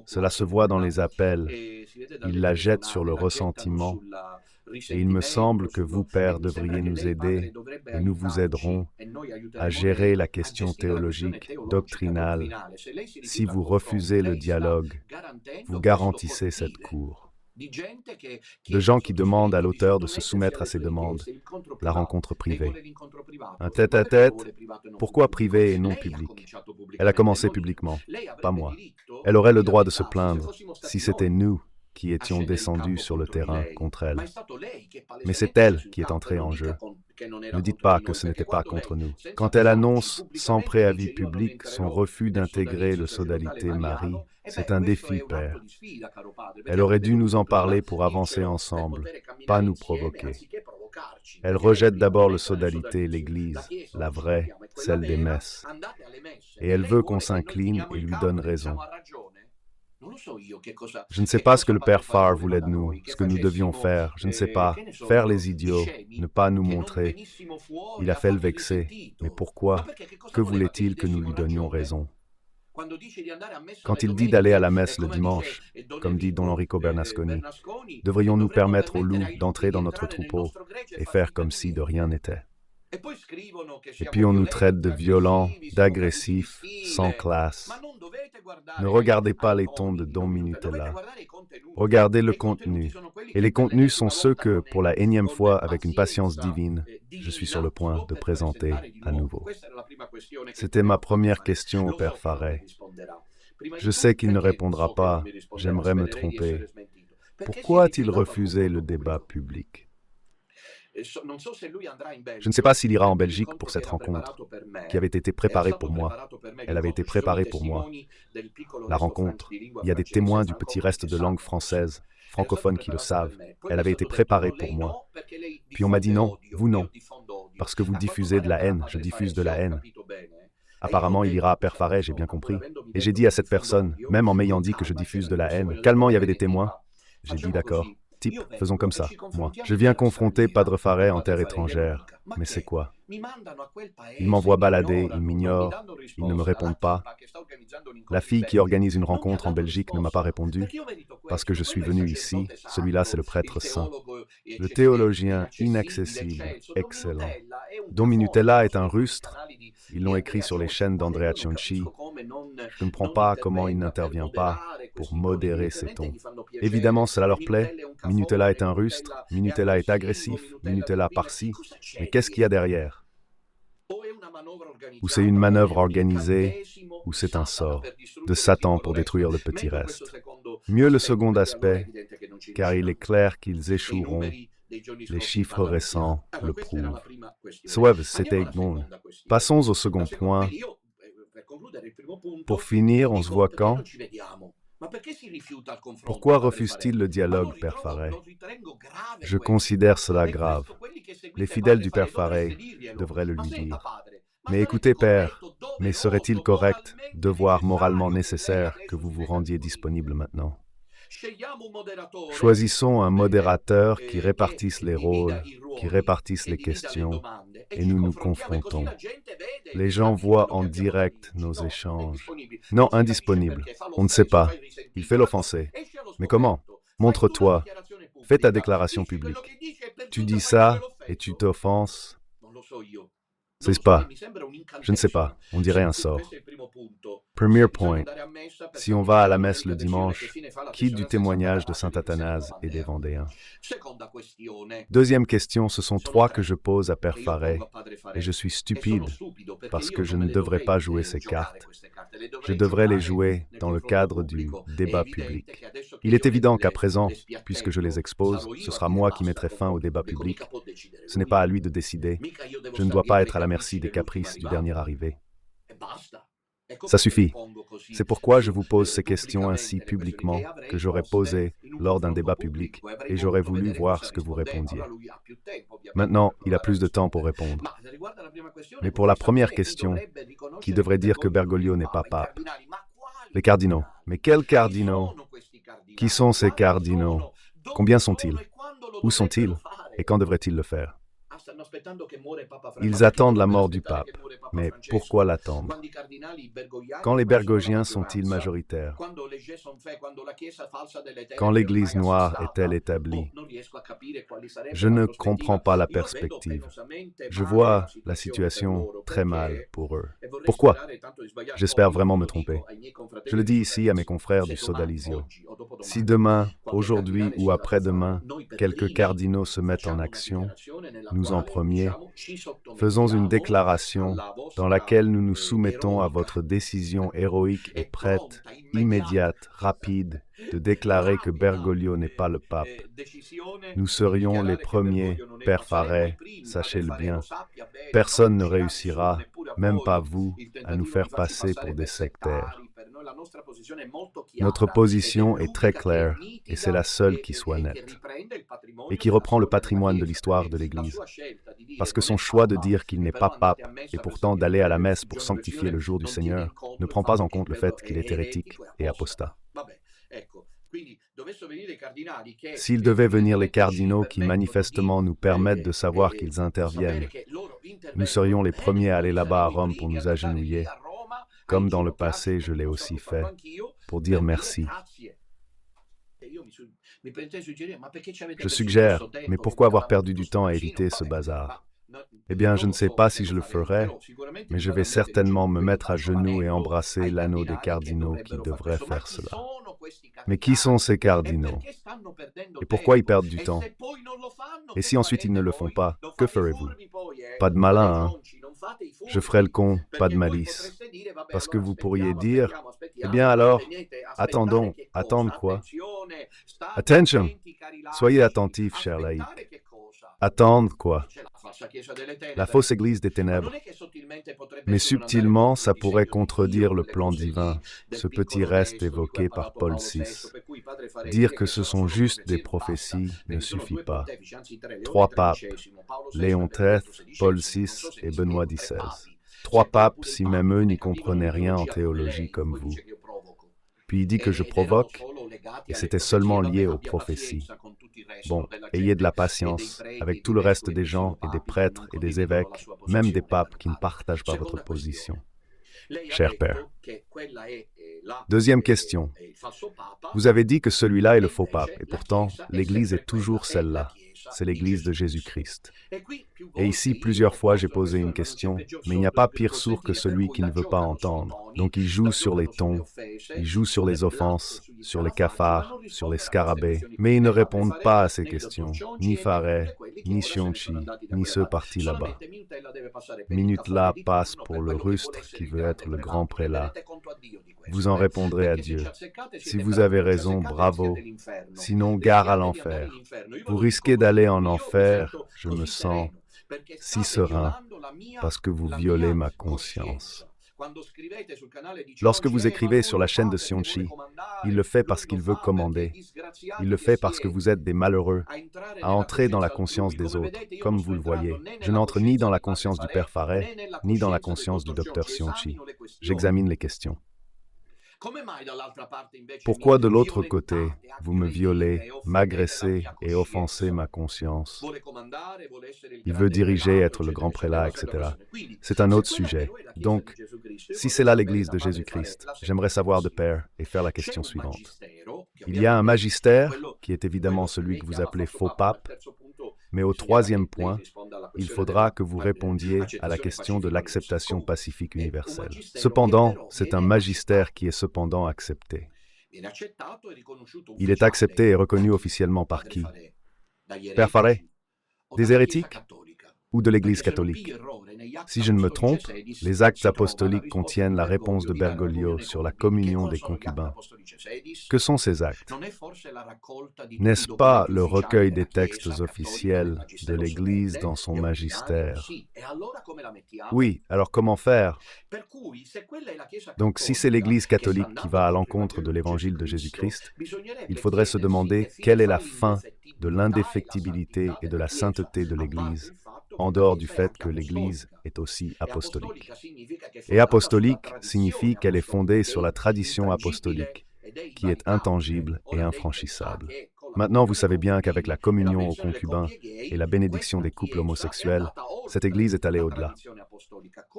S1: Cela se voit dans les appels. Ils la jettent sur le ressentiment. Et il me semble que vous, Père, devriez nous aider, et nous vous aiderons à gérer la question théologique, doctrinale. Si vous refusez le dialogue, vous garantissez cette cour. De gens qui demandent à l'auteur de se soumettre à ces demandes, la rencontre privée. Un tête-à-tête, pourquoi privé et non public? Elle a commencé publiquement, pas moi. Elle aurait le droit de se plaindre si c'était nous qui étions descendus sur le terrain contre elle. Mais c'est elle qui est entrée en jeu. Ne dites pas que ce n'était pas contre nous. Quand elle annonce sans préavis public son refus d'intégrer le Sodalité Marie, c'est un défi, Père. Elle aurait dû nous en parler pour avancer ensemble, pas nous provoquer. Elle rejette d'abord le Sodalité, l'Église, la vraie, celle des messes. Et elle veut qu'on s'incline et lui donne raison. Je ne sais pas ce que le Père Farr voulait de nous, ce que nous devions faire. Je ne sais pas. Faire les idiots, ne pas nous montrer. Il a fait le vexer. Mais pourquoi? Que voulait-il que nous lui donnions raison? Quand il dit d'aller à la messe le dimanche, comme dit Don Enrico Bernasconi, devrions-nous permettre aux loups d'entrer dans notre troupeau et faire comme si de rien n'était? Et puis on nous traite de violents, d'agressifs, sans classe. Ne regardez pas les tons de Don Minutella. Regardez le contenu. Et les contenus sont ceux que, pour la énième fois, avec une patience divine, je suis sur le point de présenter à nouveau. C'était ma première question au Père Farret. Je sais qu'il ne répondra pas, j'aimerais me tromper. Pourquoi a-t-il refusé le débat public? Je ne sais pas s'il ira en Belgique pour cette rencontre, qui avait été préparée pour moi. Elle avait été préparée pour moi. La rencontre, il y a des témoins du petit reste de langue française, francophones qui le savent. Elle avait été préparée pour moi. Puis on m'a dit non, vous non, parce que vous diffusez de la haine, je diffuse de la haine. Apparemment, il ira à Père Farret, j'ai bien compris. Et j'ai dit à cette personne, même en m'ayant dit que je diffuse de la haine, calmement, il y avait des témoins. J'ai dit d'accord. Type, faisons comme ça, moi. Je viens confronter Padre Farret en terre étrangère. Mais c'est quoi? Ils m'envoient balader, ils m'ignorent, ils ne me répondent pas. La fille qui organise une rencontre en Belgique ne m'a pas répondu, parce que je suis venu ici, celui-là c'est le prêtre saint. Le théologien inaccessible, excellent. Don Minutella est un rustre, ils l'ont écrit sur les chaînes d'Andrea Cionci. Je ne comprends pas comment il n'intervient pas pour modérer ses tons. Évidemment, cela leur plaît. Minutella est un rustre, Minutella est agressif, Minutella par-ci. Mais qu'est-ce qu'il y a derrière? Ou c'est une manœuvre organisée, ou c'est un sort de Satan pour détruire le petit reste. Mieux le second aspect, car il est clair qu'ils échoueront. Les chiffres récents le prouvent. Suave, c'était Egmont. Passons au second point. Pour finir, on se voit quand? Pourquoi refuse-t-il le dialogue, Père Farret? Je considère cela grave. Les fidèles du Père Farret devraient le lui dire. Mais écoutez, Père, mais serait-il correct, devoir moralement nécessaire, que vous vous rendiez disponible maintenant? Choisissons un modérateur qui répartisse les rôles, qui répartisse les questions, et nous nous confrontons. Les gens voient en direct nos échanges. Non, indisponible. On ne sait pas. Il fait l'offensé. Mais comment? Montre-toi. Fais ta déclaration publique. Tu dis ça et tu t'offenses. C'est pas. Je ne sais pas. On dirait un sort. Premier point. Si on va à la messe le dimanche, quitte du témoignage de saint Athanase et des Vendéens. Deuxième question, ce sont trois que je pose à Père Faré, et je suis stupide parce que je ne devrais pas jouer ces cartes. Je devrais les jouer dans le cadre du débat public. Il est évident qu'à présent, puisque je les expose, ce sera moi qui mettrai fin au débat public. Ce n'est pas à lui de décider. Je ne dois pas être à la merci des caprices du dernier arrivé. Ça suffit. C'est pourquoi je vous pose ces questions ainsi publiquement que j'aurais posées lors d'un débat public et j'aurais voulu voir ce que vous répondiez. Maintenant, il a plus de temps pour répondre. Mais pour la première question, qui devrait dire que Bergoglio n'est pas pape? Les cardinaux. Mais quels cardinaux? Qui sont ces cardinaux? Combien sont-ils? Où sont-ils? Et quand devraient-ils le faire? Ils attendent la mort du pape. Mais pourquoi l'attendre? Quand les bergogiens sont-ils majoritaires? Quand l'Église noire est-elle établie? Je ne comprends pas la perspective. Je vois la situation très mal pour eux. Pourquoi? J'espère vraiment me tromper. Je le dis ici à mes confrères du Sodalizio. Si demain, aujourd'hui ou après-demain, quelques cardinaux se mettent en action, nous en premiers, faisons une déclaration dans laquelle nous nous soumettons à votre décision héroïque et prête, immédiate, rapide, de déclarer que Bergoglio n'est pas le pape. Nous serions les premiers, Père Faré, sachez-le bien. Personne ne réussira, même pas vous, à nous faire passer pour des sectaires. Notre position est très claire, et c'est la seule qui soit nette, et qui reprend le patrimoine de l'histoire de l'Église. Parce que son choix de dire qu'il n'est pas pape, et pourtant d'aller à la messe pour sanctifier le jour du Seigneur, ne prend pas en compte le fait qu'il est hérétique et apostat. S'il devait venir les cardinaux qui manifestement nous permettent de savoir qu'ils interviennent, nous serions les premiers à aller là-bas à Rome pour nous agenouiller, comme dans le passé je l'ai aussi fait, pour dire merci. Je suggère, mais pourquoi avoir perdu du temps à éviter ce bazar? Eh bien, je ne sais pas si je le ferai, mais je vais certainement me mettre à genoux et embrasser l'anneau des cardinaux qui devraient faire cela. Mais qui sont ces cardinaux? Et pourquoi ils perdent du temps? Et si ensuite ils ne le font pas, que ferez-vous? Pas de malin, hein? Je ferai le con, pas de malice. Parce que vous pourriez dire, eh bien alors, attendons, attendre quoi? Attention! Soyez attentifs, chers laïcs. Attendre quoi? La fausse église des ténèbres. Mais subtilement, ça pourrait contredire le plan divin, ce petit reste évoqué par Paul VI. Dire que ce sont juste des prophéties ne suffit pas. Trois papes, Léon XIII, Paul VI et Benoît XVI. Trois papes, si même eux n'y comprenaient rien en théologie comme vous. Puis il dit que je provoque, et c'était seulement lié aux prophéties. Bon, ayez de la patience avec tout le reste des gens et des prêtres et des évêques, même des papes qui ne partagent pas votre position. Cher Père. Deuxième question. Vous avez dit que celui-là est le faux pape, et pourtant, l'Église est toujours celle-là. C'est l'Église de Jésus-Christ. Et ici, plusieurs fois, j'ai posé une question, mais il n'y a pas pire sourd que celui qui ne veut pas entendre. Donc il joue sur les tons, il joue sur les offenses, sur les cafards, sur les scarabées, mais ils ne répondent pas à ces questions, ni Faré, ni Cionci, ni ceux partis là-bas. Minute là passe pour le rustre qui veut être le grand prélat. Vous en répondrez à Dieu. Si vous avez raison, bravo. Sinon, gare à l'enfer. Vous risquez d'aller en enfer, je me sens si serein, parce que vous violez ma conscience. Lorsque vous écrivez sur la chaîne de Sionchi, il le fait parce qu'il veut commander. Il le fait parce que vous êtes des malheureux à entrer dans la conscience des autres, comme vous le voyez. Je n'entre ni dans la conscience du Père Faret, ni dans la conscience du Dr Sionchi. J'examine les questions. Pourquoi de l'autre côté, vous me violez, m'agressez et offensez ma conscience? Il veut diriger, être le grand prélat, etc. C'est un autre sujet. Donc, si c'est là l'Église de Jésus-Christ, j'aimerais savoir de Père et faire la question suivante. Il y a un magistère, qui est évidemment celui que vous appelez faux pape, mais au troisième point, il faudra que vous répondiez à la question de l'acceptation pacifique universelle. Cependant, c'est un magistère qui est cependant accepté. Il est accepté et reconnu officiellement par qui? Père Faret? Des hérétiques? Ou de l'Église catholique? Si je ne me trompe, les actes apostoliques contiennent la réponse de Bergoglio sur la communion des concubins. Que sont ces actes? N'est-ce pas le recueil des textes officiels de l'Église dans son magistère? Oui, alors comment faire? Donc si c'est l'Église catholique qui va à l'encontre de l'Évangile de Jésus-Christ, il faudrait se demander quelle est la fin de l'indéfectibilité et de la sainteté de l'Église, en dehors du fait que l'Église est aussi apostolique. Et apostolique signifie qu'elle est fondée sur la tradition apostolique, qui est intangible et infranchissable. Maintenant, vous savez bien qu'avec la communion aux concubins et la bénédiction des couples homosexuels, cette Église est allée au-delà.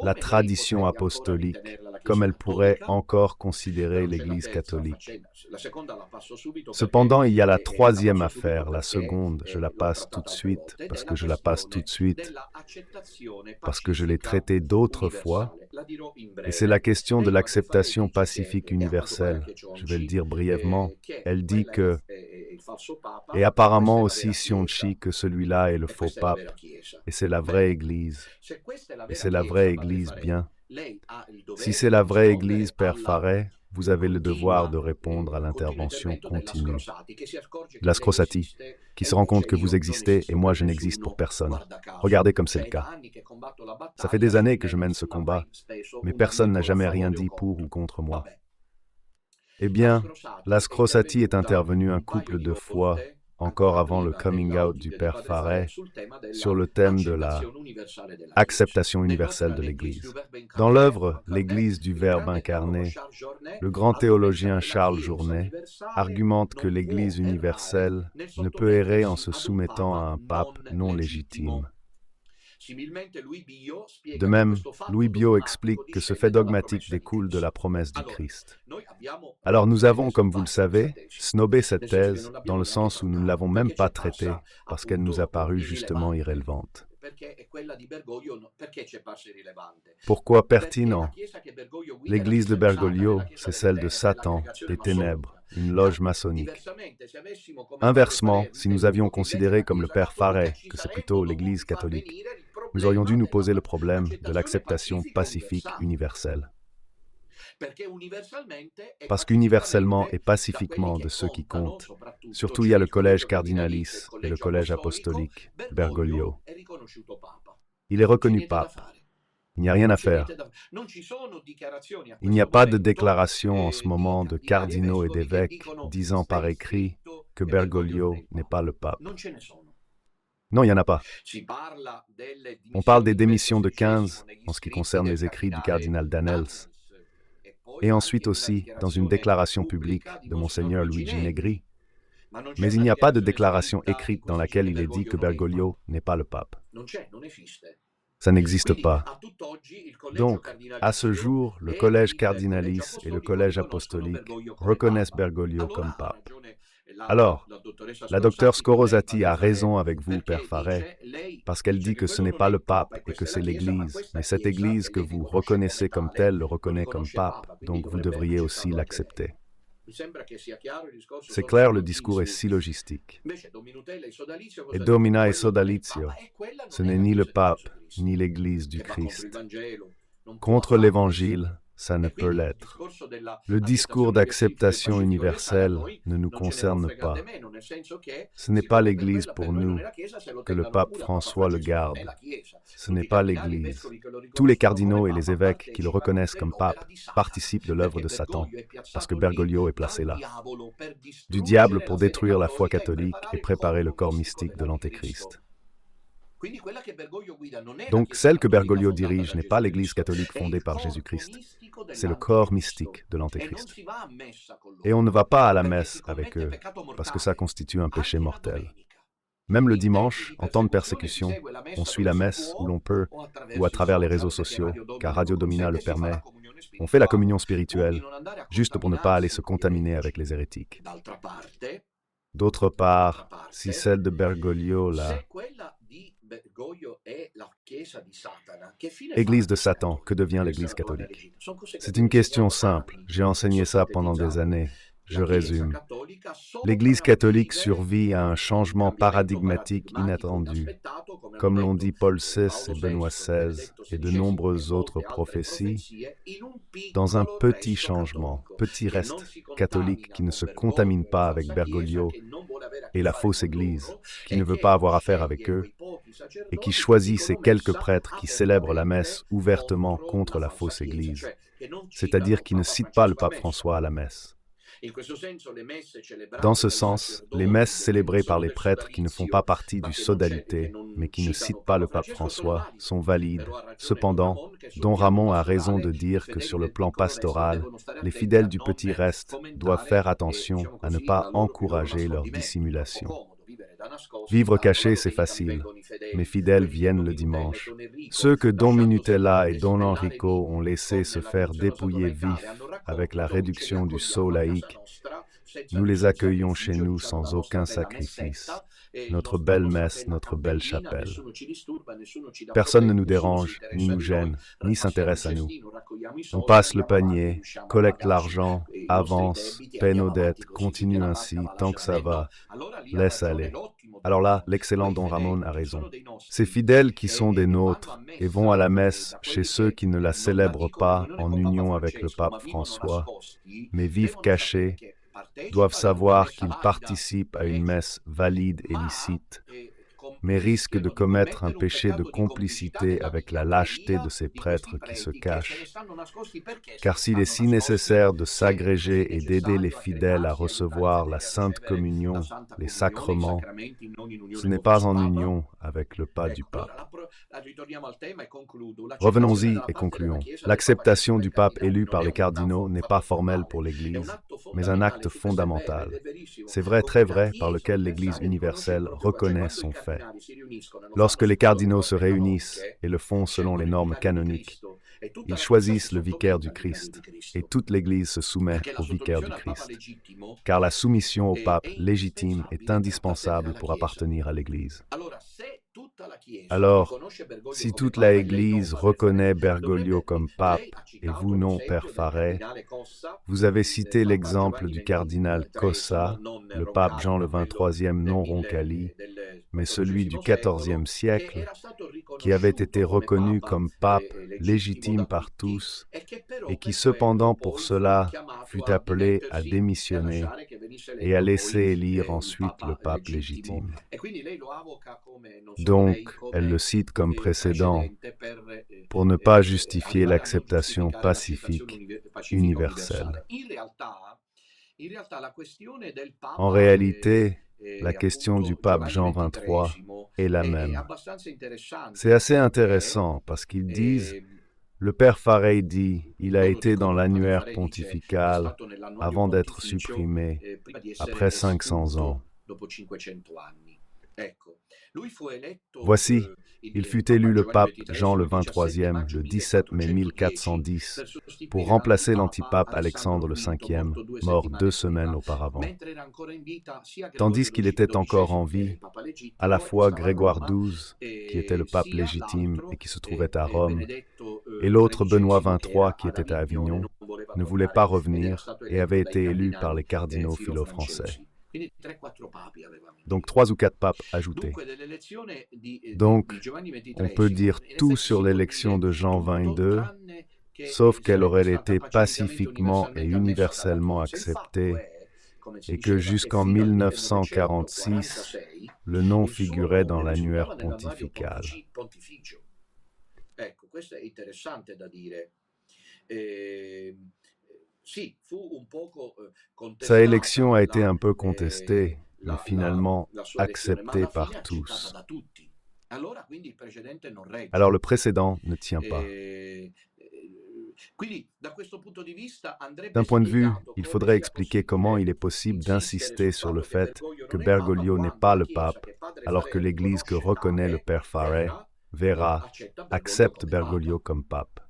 S1: La tradition apostolique, comme elle pourrait encore considérer l'Église catholique. Cependant, il y a la troisième affaire, la seconde, je la passe tout de suite, parce que je la passe tout de suite, parce que je l'ai traitée d'autres fois, et c'est la question de l'acceptation pacifique universelle. Je vais le dire brièvement. Elle dit que, et apparemment aussi Sionchi, que celui-là est le faux pape, et c'est la vraie Église. Et c'est la vraie Église bien. Si c'est la vraie Église, Père Faret, vous avez le devoir de répondre à l'intervention continue. La Scrosati, qui se rend compte que vous existez et moi je n'existe pour personne. Regardez comme c'est le cas. Ça fait des années que je mène ce combat, mais personne n'a jamais rien dit pour ou contre moi. Eh bien, la Scrosati est intervenue un couple de fois, encore avant le coming out du Père Faret, sur le thème de la acceptation universelle de l'Église. Dans l'œuvre « L'Église du Verbe incarné », le grand théologien Charles Journet argumente que l'Église universelle ne peut errer en se soumettant à un pape non légitime. De même, Louis Biot explique que ce fait dogmatique découle de la promesse du Christ. Alors nous avons, comme vous le savez, snobé cette thèse dans le sens où nous ne l'avons même pas traitée parce qu'elle nous a paru justement irrélevante. Pourquoi pertinent? L'Église de Bergoglio, c'est celle de Satan, des ténèbres, une loge maçonnique. Inversement, si nous avions considéré comme le Père Faret que c'est plutôt l'Église catholique, nous aurions dû nous poser le problème de l'acceptation pacifique universelle. Parce qu'universellement et pacifiquement de ceux qui comptent, surtout il y a le collège cardinalis et le collège apostolique, Bergoglio. Il est reconnu pape. Il n'y a rien à faire. Il n'y a pas de déclaration en ce moment de cardinaux et d'évêques disant par écrit que Bergoglio n'est pas le pape. Non, il n'y en a pas. On parle des démissions de 15 en ce qui concerne les écrits du cardinal Danels, et ensuite aussi dans une déclaration publique de Monseigneur Luigi Negri. Mais il n'y a pas de déclaration écrite dans laquelle il est dit que Bergoglio n'est pas le pape. Ça n'existe pas. Donc, à ce jour, le collège cardinalis et le collège apostolique reconnaissent Bergoglio comme pape. Alors, la docteure Scrosati a raison avec vous, Père Faret, parce qu'elle dit que ce n'est pas le pape et que c'est l'Église, mais cette Église que vous reconnaissez comme telle le reconnaît comme pape, donc vous devriez aussi l'accepter. C'est clair, le discours est si logistique. Et Domina et Sodalizio, ce n'est ni le pape, ni l'Église du Christ. Contre l'Évangile, ça ne peut l'être. Le discours d'acceptation universelle ne nous concerne pas. Ce n'est pas l'Église pour nous, que le pape François le garde. Ce n'est pas l'Église. Tous les cardinaux et les évêques qui le reconnaissent comme pape participent de l'œuvre de Satan, parce que Bergoglio est placé là. Du diable pour détruire la foi catholique et préparer le corps mystique de l'Antéchrist. Donc, celle que Bergoglio dirige n'est pas l'Église catholique fondée par Jésus-Christ. C'est le corps mystique de l'Antéchrist. Et on ne va pas à la messe avec eux, parce que ça constitue un péché mortel. Même le dimanche, en temps de persécution, on suit la messe où l'on peut, ou à travers les réseaux sociaux, car Radio Domina le permet. On fait la communion spirituelle, juste pour ne pas aller se contaminer avec les hérétiques. D'autre part, si celle de Bergoglio, là, Église de Satan, que devient l'Église catholique? C'est une question simple. J'ai enseigné ça pendant des années. Je résume. L'Église catholique survit à un changement paradigmatique inattendu. Comme l'ont dit Paul VI et Benoît XVI et de nombreuses autres prophéties, dans un petit changement, petit reste catholique qui ne se contamine pas avec Bergoglio et la fausse Église, qui ne veut pas avoir affaire avec eux, et qui choisit ces quelques prêtres qui célèbrent la messe ouvertement contre la fausse Église, c'est-à-dire qui ne citent pas le pape François à la messe. Dans ce sens, les messes célébrées par les prêtres qui ne font pas partie du sodalité, mais qui ne citent pas le pape François, sont valides. Cependant, Don Ramon a raison de dire que sur le plan pastoral, les fidèles du petit reste doivent faire attention à ne pas encourager leur dissimulation. Vivre caché, c'est facile. Mes fidèles viennent le dimanche. Ceux que Don Minutella et Don Enrico ont laissé se faire dépouiller vifs avec la réduction du sceau laïque, nous les accueillons chez nous sans aucun sacrifice. Notre belle messe, notre belle chapelle. Personne ne nous dérange, ni nous gêne, ni s'intéresse à nous. On passe le panier, collecte l'argent, avance, paie nos dettes, continue ainsi, tant que ça va, laisse aller. Alors là, l'excellent Don Ramon a raison. Ces fidèles qui sont des nôtres et vont à la messe chez ceux qui ne la célèbrent pas en union avec le pape François, mais vivent cachés, doivent savoir qu'ils participent à une messe valide et licite, mais risquent de commettre un péché de complicité avec la lâcheté de ces prêtres qui se cachent. Car s'il est si nécessaire de s'agréger et d'aider les fidèles à recevoir la Sainte Communion, les sacrements, ce n'est pas en union avec le pas du pape. Revenons-y et concluons. L'acceptation du pape élu par les cardinaux n'est pas formelle pour l'Église, mais un acte fondamental. C'est vrai, très vrai, par lequel l'Église universelle reconnaît son fait. Lorsque les cardinaux se réunissent et le font selon les normes canoniques, ils choisissent le vicaire du Christ, et toute l'Église se soumet au vicaire du Christ, car la soumission au pape légitime est indispensable pour appartenir à l'Église. Alors, si toute la Église reconnaît Bergoglio comme pape, et vous non, Père Farret, vous avez cité l'exemple du cardinal Cossa, le pape Jean le XXIIIe non Roncalli, mais celui du XIVe siècle, qui avait été reconnu comme pape légitime par tous, et qui cependant pour cela fut appelé à démissionner et à laisser élire ensuite le pape légitime. Donc, elle le cite comme précédent pour ne pas justifier l'acceptation pacifique universelle. En réalité, la question du pape Jean XXIII est la même. C'est assez intéressant parce qu'ils disent, le père Farret dit, il a été dans l'annuaire pontifical avant d'être supprimé, après 500 ans. Voici, il fut élu le pape Jean le XXIIIe le 17 mai 1410 pour remplacer l'antipape Alexandre le V, mort 2 semaines auparavant. Tandis qu'il était encore en vie, à la fois Grégoire XII, qui était le pape légitime et qui se trouvait à Rome, et l'autre Benoît XXIII, qui était à Avignon, ne voulait pas revenir et avait été élu par les cardinaux philo-français. Donc 3 ou 4 papes ajoutés. Donc, on peut dire tout sur l'élection de Jean XXII, sauf qu'elle aurait été pacifiquement et universellement acceptée et que jusqu'en 1946, le nom figurait dans l'annuaire pontifical. Sa élection a été un peu contestée, mais finalement acceptée par tous. Alors le précédent ne tient pas. D'un point de vue, il faudrait expliquer comment il est possible d'insister sur le fait que Bergoglio n'est pas le pape, alors que l'Église que reconnaît le père Farey, Vera, accepte Bergoglio comme pape.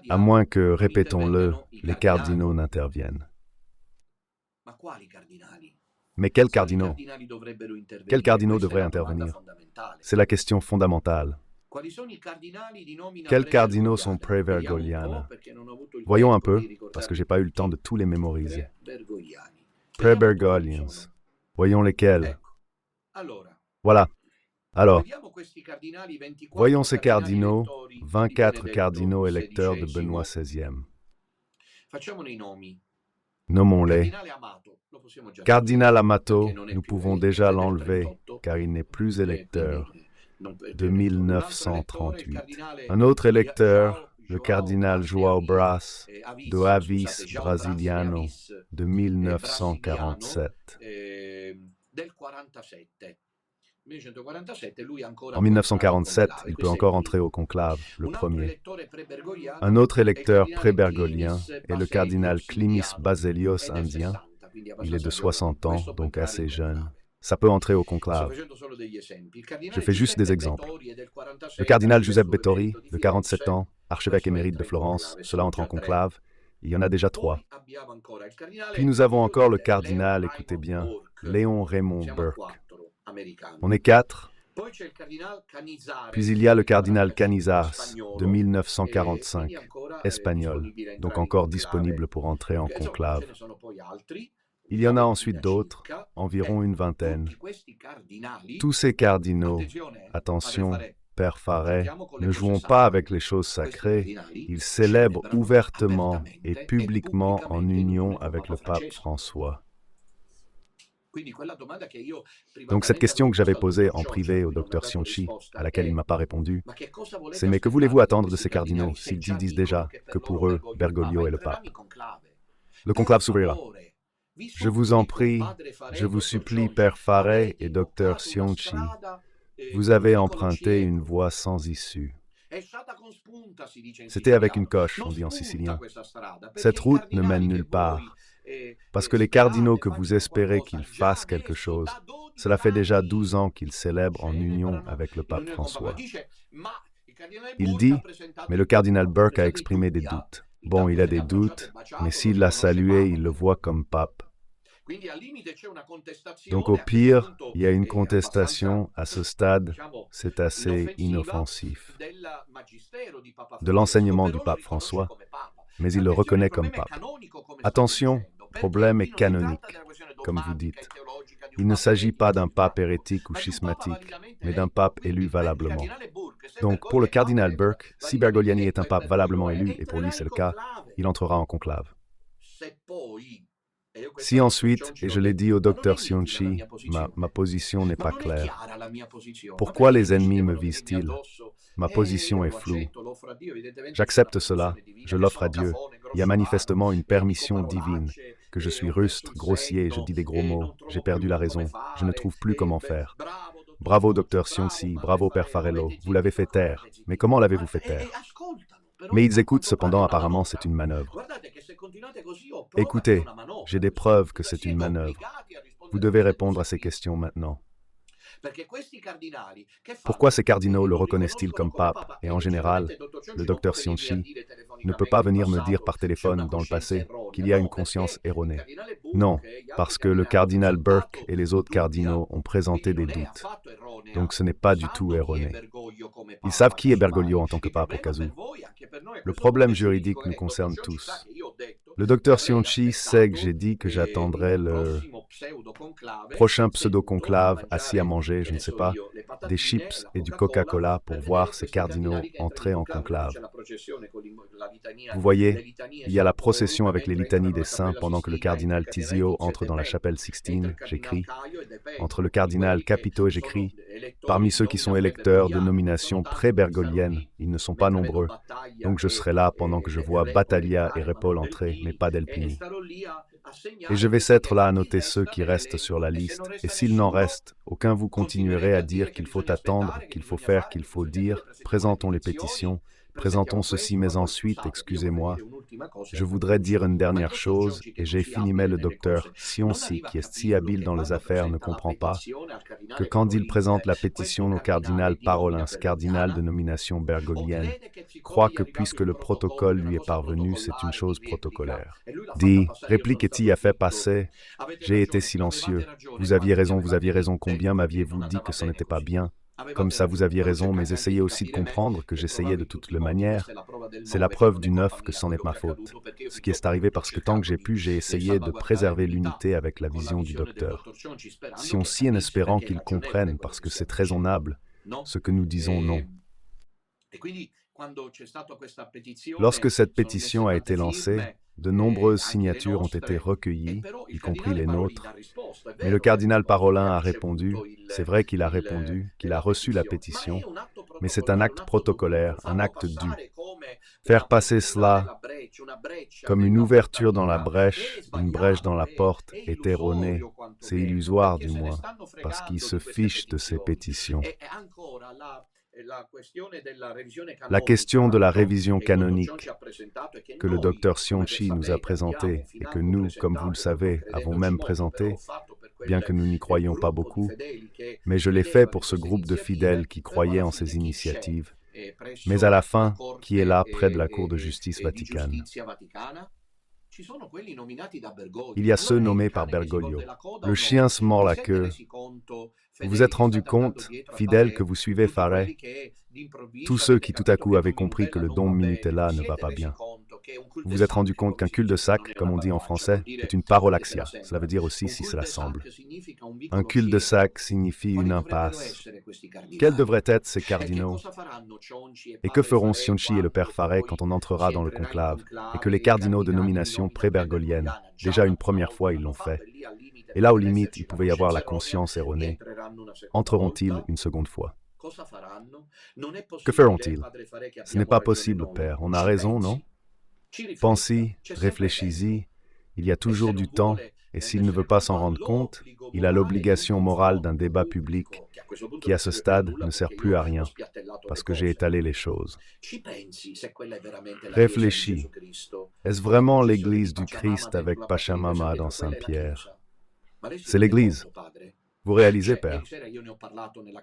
S1: À moins que, répétons-le, les cardinaux n'interviennent. Mais quels cardinaux? Quels cardinaux devraient intervenir? C'est la question fondamentale. Quels cardinaux sont pré-bergogliani? Voyons un peu, parce que je n'ai pas eu le temps de tous les mémoriser. Pré-bergoglians. Voyons lesquels. Voilà. Alors, voyons ces cardinaux, 24 cardinaux électeurs de Benoît XVI. Nommons-les. Cardinal Amato, nous pouvons déjà l'enlever, car il n'est plus électeur, de 1938. Un autre électeur, le cardinal João Braz, de Avis Brasiliano, de 1947. En 1947, il peut encore entrer au conclave, le premier. Un autre électeur pré-bergoglien est le cardinal Klimis Baselios indien. Il est de 60 ans, donc assez jeune. Ça peut entrer au conclave. Je fais juste des exemples. Le cardinal Giuseppe Bettori, de 47 ans, archevêque émérite de Florence, cela entre en conclave. Il y en a déjà 3. Puis nous avons encore le cardinal, écoutez bien, Léon Raymond Burke. On est 4. Puis il y a le cardinal Canizas, de 1945, espagnol, donc encore disponible pour entrer en conclave. Il y en a ensuite d'autres, environ une vingtaine. Tous ces cardinaux, attention, Père Farey, ne jouons pas avec les choses sacrées, ils célèbrent ouvertement et publiquement en union avec le pape François. Donc cette question que j'avais posée en privé au docteur Cianci, à laquelle il ne m'a pas répondu, c'est « Mais que voulez-vous attendre de ces cardinaux s'ils disent déjà que pour eux, Bergoglio est le pape ?» Le conclave s'ouvrira. Je vous en prie, je vous supplie, Père Farey et docteur Cianci, vous avez emprunté une voie sans issue. C'était avec une coche, on dit en sicilien. Cette route ne mène nulle part, parce que les cardinaux que vous espérez qu'ils fassent quelque chose, cela fait déjà 12 ans qu'ils célèbrent en union avec le pape François. Il dit, mais le cardinal Burke a exprimé des doutes. Bon, il a des doutes, mais s'il l'a salué, il le voit comme pape. Donc au pire, il y a une contestation à ce stade, c'est assez inoffensif, de l'enseignement du pape François, mais il le reconnaît comme pape. Attention, problème est canonique, comme vous dites. Il ne s'agit pas d'un pape hérétique ou schismatique, mais d'un pape élu valablement. Donc pour le cardinal Burke, si Bergogliani est un pape valablement élu, et pour lui c'est le cas, il entrera en conclave. Si ensuite, et je l'ai dit au docteur Cianci, ma position n'est pas claire. Pourquoi les ennemis me visent-ils? Ma position est floue. J'accepte cela, je l'offre à Dieu. Il y a manifestement une permission divine, que je suis rustre, grossier, je dis des gros mots, j'ai perdu la raison, je ne trouve plus comment faire. Bravo docteur Cianci, bravo Père Farello, vous l'avez fait taire. Mais comment l'avez-vous fait taire? Mais ils écoutent cependant, apparemment c'est une manœuvre. Écoutez, j'ai des preuves que c'est une manœuvre. Vous devez répondre à ces questions maintenant. Pourquoi ces cardinaux le reconnaissent-ils comme pape? Et en général, le docteur Cianci ne peut pas venir me dire par téléphone dans le passé qu'il y a une conscience erronée. Non, parce que le cardinal Burke et les autres cardinaux ont présenté des doutes. Donc ce n'est pas du tout erroné. Ils savent qui est Bergoglio en tant que pape au cas où. Le problème juridique nous concerne tous. Le docteur Sionchi sait que j'ai dit que j'attendrais le prochain pseudo-conclave assis à manger, je ne sais pas, des chips et du Coca-Cola pour voir ces cardinaux entrer en conclave. Vous voyez, il y a la procession avec les litanies des saints pendant que le cardinal Tizio entre dans la chapelle Sixtine, j'écris. Entre le cardinal Capito et j'écris, parmi ceux qui sont électeurs de nominations pré-bergoliennes, ils ne sont pas nombreux, donc je serai là pendant que je vois Battaglia et Ripoll entrer, mais pas Delpini. Et je vais être là à noter ceux qui restent sur la liste, et s'il n'en reste, aucun vous continuerez à dire qu'il faut attendre, qu'il faut faire, qu'il faut dire, présentons les pétitions, présentons ceci, mais ensuite, excusez-moi, je voudrais dire une dernière chose, et j'ai fini, mais le docteur Sionchi, qui est si habile dans les affaires, ne comprend pas que quand il présente la pétition au cardinal Parolins, cardinal de nomination bergolienne, croit que puisque le protocole lui est parvenu, c'est une chose protocolaire. Dit, réplique et a fait passer, j'ai été silencieux. Vous aviez raison, combien m'aviez-vous dit que ce n'était pas bien? Comme ça, vous aviez raison, mais essayez aussi de comprendre que j'essayais de toutes les manières. C'est la preuve du neuf que c'en est ma faute. Ce qui est arrivé parce que tant que j'ai pu, j'ai essayé de préserver l'unité avec la vision du docteur. Si on s'y en espérant qu'il comprenne, parce que c'est très raisonnable, ce que nous disons non. Lorsque cette pétition a été lancée, de nombreuses signatures ont été recueillies, y compris les nôtres. Mais le cardinal Parolin a répondu, c'est vrai qu'il a répondu, qu'il a reçu la pétition, mais c'est un acte protocolaire, un acte dû. Faire passer cela comme une ouverture dans la brèche, une brèche dans la porte, est erroné, c'est illusoire du moins, parce qu'il se fiche de ces pétitions. La question de la révision canonique que le docteur Sionchi nous a présentée et que nous, comme vous le savez, avons même présentée, bien que nous n'y croyions pas beaucoup, mais je l'ai fait pour ce groupe de fidèles qui croyaient en ces initiatives, mais à la fin, qui est là près de la Cour de justice vaticane. Il y a ceux nommés par Bergoglio. Le chien se mord la queue. Vous vous êtes rendu compte, fidèles, que vous suivez Faré, tous ceux qui tout à coup avaient compris que le don Minutella ne va pas bien. Vous vous êtes rendu compte qu'un cul-de-sac, comme on dit en français, est une parolaxia. Cela veut dire aussi si cela semble. Un cul-de-sac signifie une impasse. Quels devraient être ces cardinaux? Et que feront Sionchi et le père Faré quand on entrera dans le conclave, et que les cardinaux de nomination pré-bergolienne, déjà une première fois ils l'ont fait, et là, aux limites, il pouvait y avoir la conscience erronée. Entreront-ils une seconde fois? Que feront-ils? Ce n'est pas possible, Père. On a raison, non? Pensez, réfléchis-y. Il y a toujours du temps, et s'il ne veut pas s'en rendre compte, il a l'obligation morale d'un débat public qui, à ce stade, ne sert plus à rien, parce que j'ai étalé les choses. Réfléchis. Est-ce vraiment l'Église du Christ avec Pachamama dans Saint-Pierre? C'est l'Église. Vous réalisez, Père?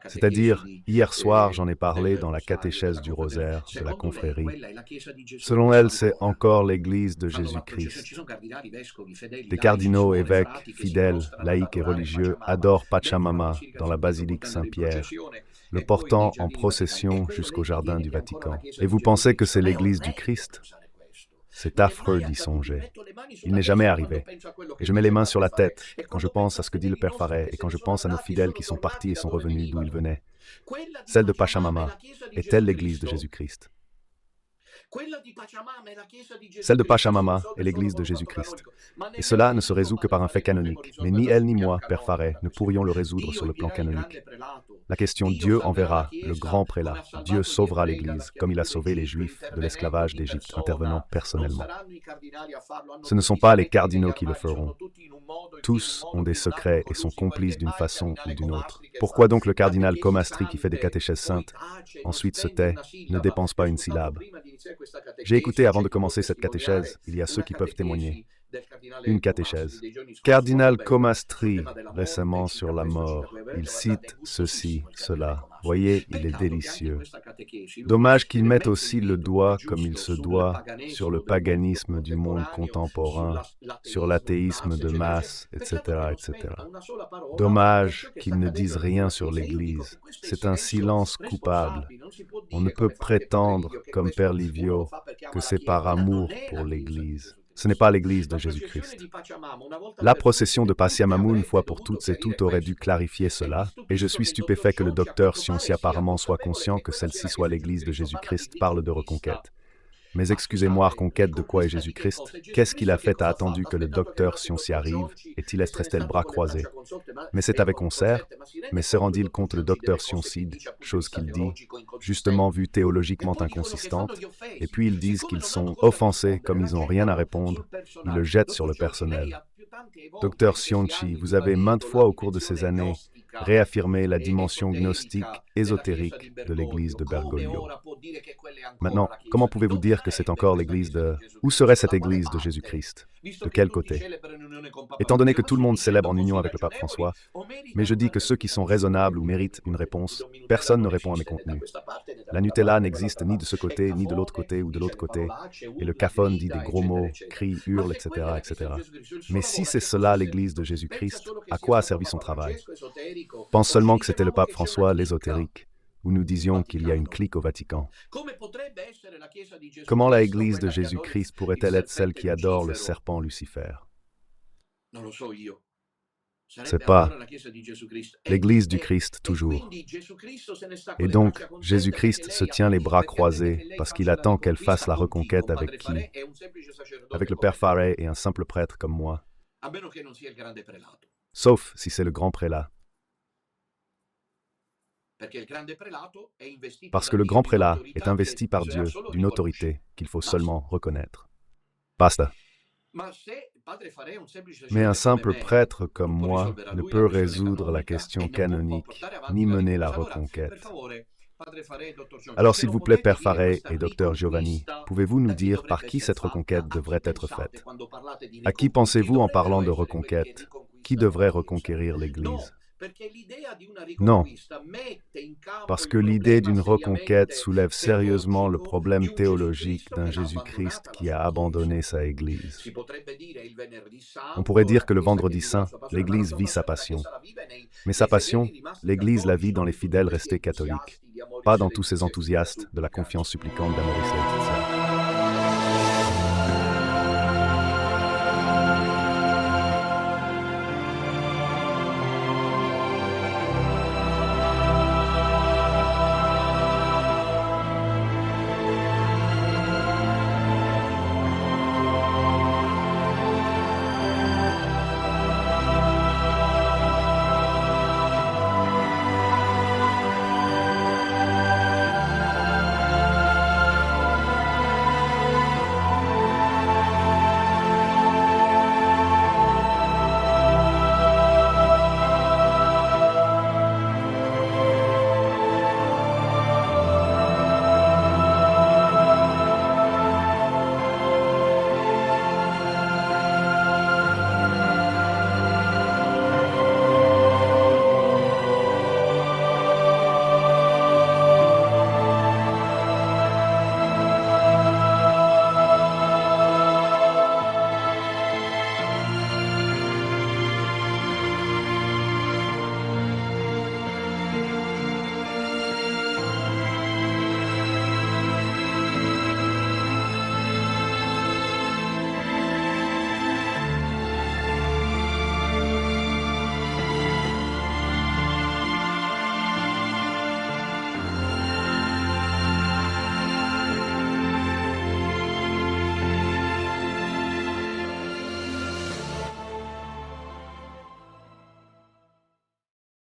S1: C'est-à-dire, hier soir, j'en ai parlé dans la catéchèse du rosaire de la confrérie. Selon elle, c'est encore l'Église de Jésus-Christ. Des cardinaux, évêques, fidèles, laïcs et religieux adorent Pachamama dans la basilique Saint-Pierre, le portant en procession jusqu'au jardin du Vatican. Et vous pensez que c'est l'Église du Christ? C'est affreux d'y songer. Il n'est jamais arrivé. Et je mets les mains sur la tête quand je pense à ce que dit le père Faré et quand je pense à nos fidèles qui sont partis et sont revenus d'où ils venaient. Celle de Pachamama est-elle l'Église de Jésus-Christ? Celle de Pachamama est l'Église de Jésus-Christ. Et cela ne se résout que par un fait canonique. Mais ni elle ni moi, père Faré, ne pourrions le résoudre sur le plan canonique. La question Dieu enverra le grand prélat. Dieu sauvera l'Église, comme il a sauvé les Juifs de l'esclavage d'Égypte, intervenant personnellement. Ce ne sont pas les cardinaux qui le feront. Tous ont des secrets et sont complices d'une façon ou d'une autre. Pourquoi donc le cardinal Comastri, qui fait des catéchèses saintes, ensuite se tait, ne dépense pas une syllabe? J'ai écouté avant de commencer cette catéchèse, il y a ceux qui peuvent témoigner. Une catéchèse. Cardinal Comastri, récemment sur la mort, il cite ceci, cela. Voyez, il est délicieux. Dommage qu'il mette aussi le doigt, comme il se doit, sur le paganisme du monde contemporain, sur l'athéisme de masse, etc., etc. Dommage qu'il ne dise rien sur l'Église. C'est un silence coupable. On ne peut prétendre, comme Père Livio, que c'est par amour pour l'Église. Ce n'est pas l'Église de Jésus-Christ. La procession de Passiamamou une fois pour toutes et toutes aurait dû clarifier cela, et je suis stupéfait que le docteur Sionsi apparemment soit conscient que celle-ci soit l'Église de Jésus-Christ parle de reconquête. Mais excusez-moi, reconquête de quoi est Jésus-Christ? Qu'est-ce qu'il a fait a attendu que le docteur Sionsi arrive? Est-il resté le bras croisé? Mais c'est avec concert? Mais se rend-il compte le docteur Sionsi, chose qu'il dit, justement vue théologiquement inconsistante, et puis ils disent qu'ils sont offensés comme ils n'ont rien à répondre, ils le jettent sur le personnel. Docteur Sionsi, vous avez maintes fois au cours de ces années réaffirmé la dimension gnostique, ésotérique de l'église de Bergoglio. Maintenant, comment pouvez-vous dire que c'est encore l'église de... Où serait cette église de Jésus-Christ? De quel côté? Étant donné que tout le monde célèbre en union avec le pape François, mais je dis que ceux qui sont raisonnables ou méritent une réponse, personne ne répond à mes contenus. La Nutella n'existe ni de ce côté, ni de l'autre côté ou de l'autre côté, et le caphone dit des gros mots, crie, hurle, etc., etc. Mais si c'est cela l'église de Jésus-Christ, à quoi a servi son travail? Pense seulement que c'était le pape François, l'ésotérique, où nous disions qu'il y a une clique au Vatican. Comment la église de Jésus-Christ pourrait-elle être celle qui adore le serpent Lucifer? C'est pas l'église du Christ toujours. Et donc, Jésus-Christ se tient les bras croisés parce qu'il attend qu'elle fasse la reconquête avec qui? Avec le père Faré et un simple prêtre comme moi. Sauf si c'est le grand prélat. Parce que le grand prélat est investi par Dieu d'une autorité qu'il faut seulement reconnaître. Basta. Mais un simple prêtre comme moi ne peut résoudre la question canonique, ni mener la reconquête. Alors s'il vous plaît, Père Faré et Docteur Giovanni, pouvez-vous nous dire par qui cette reconquête devrait être faite? À qui pensez-vous en parlant de reconquête? Qui devrait reconquérir l'Église? Non, parce que l'idée d'une reconquête soulève sérieusement le problème théologique d'un Jésus-Christ qui a abandonné sa Église. On pourrait dire que le vendredi saint, l'Église vit sa passion. Mais sa passion, l'Église la vit dans les fidèles restés catholiques, pas dans tous ces enthousiastes de la confiance supplicante d'Amoris Laetitia.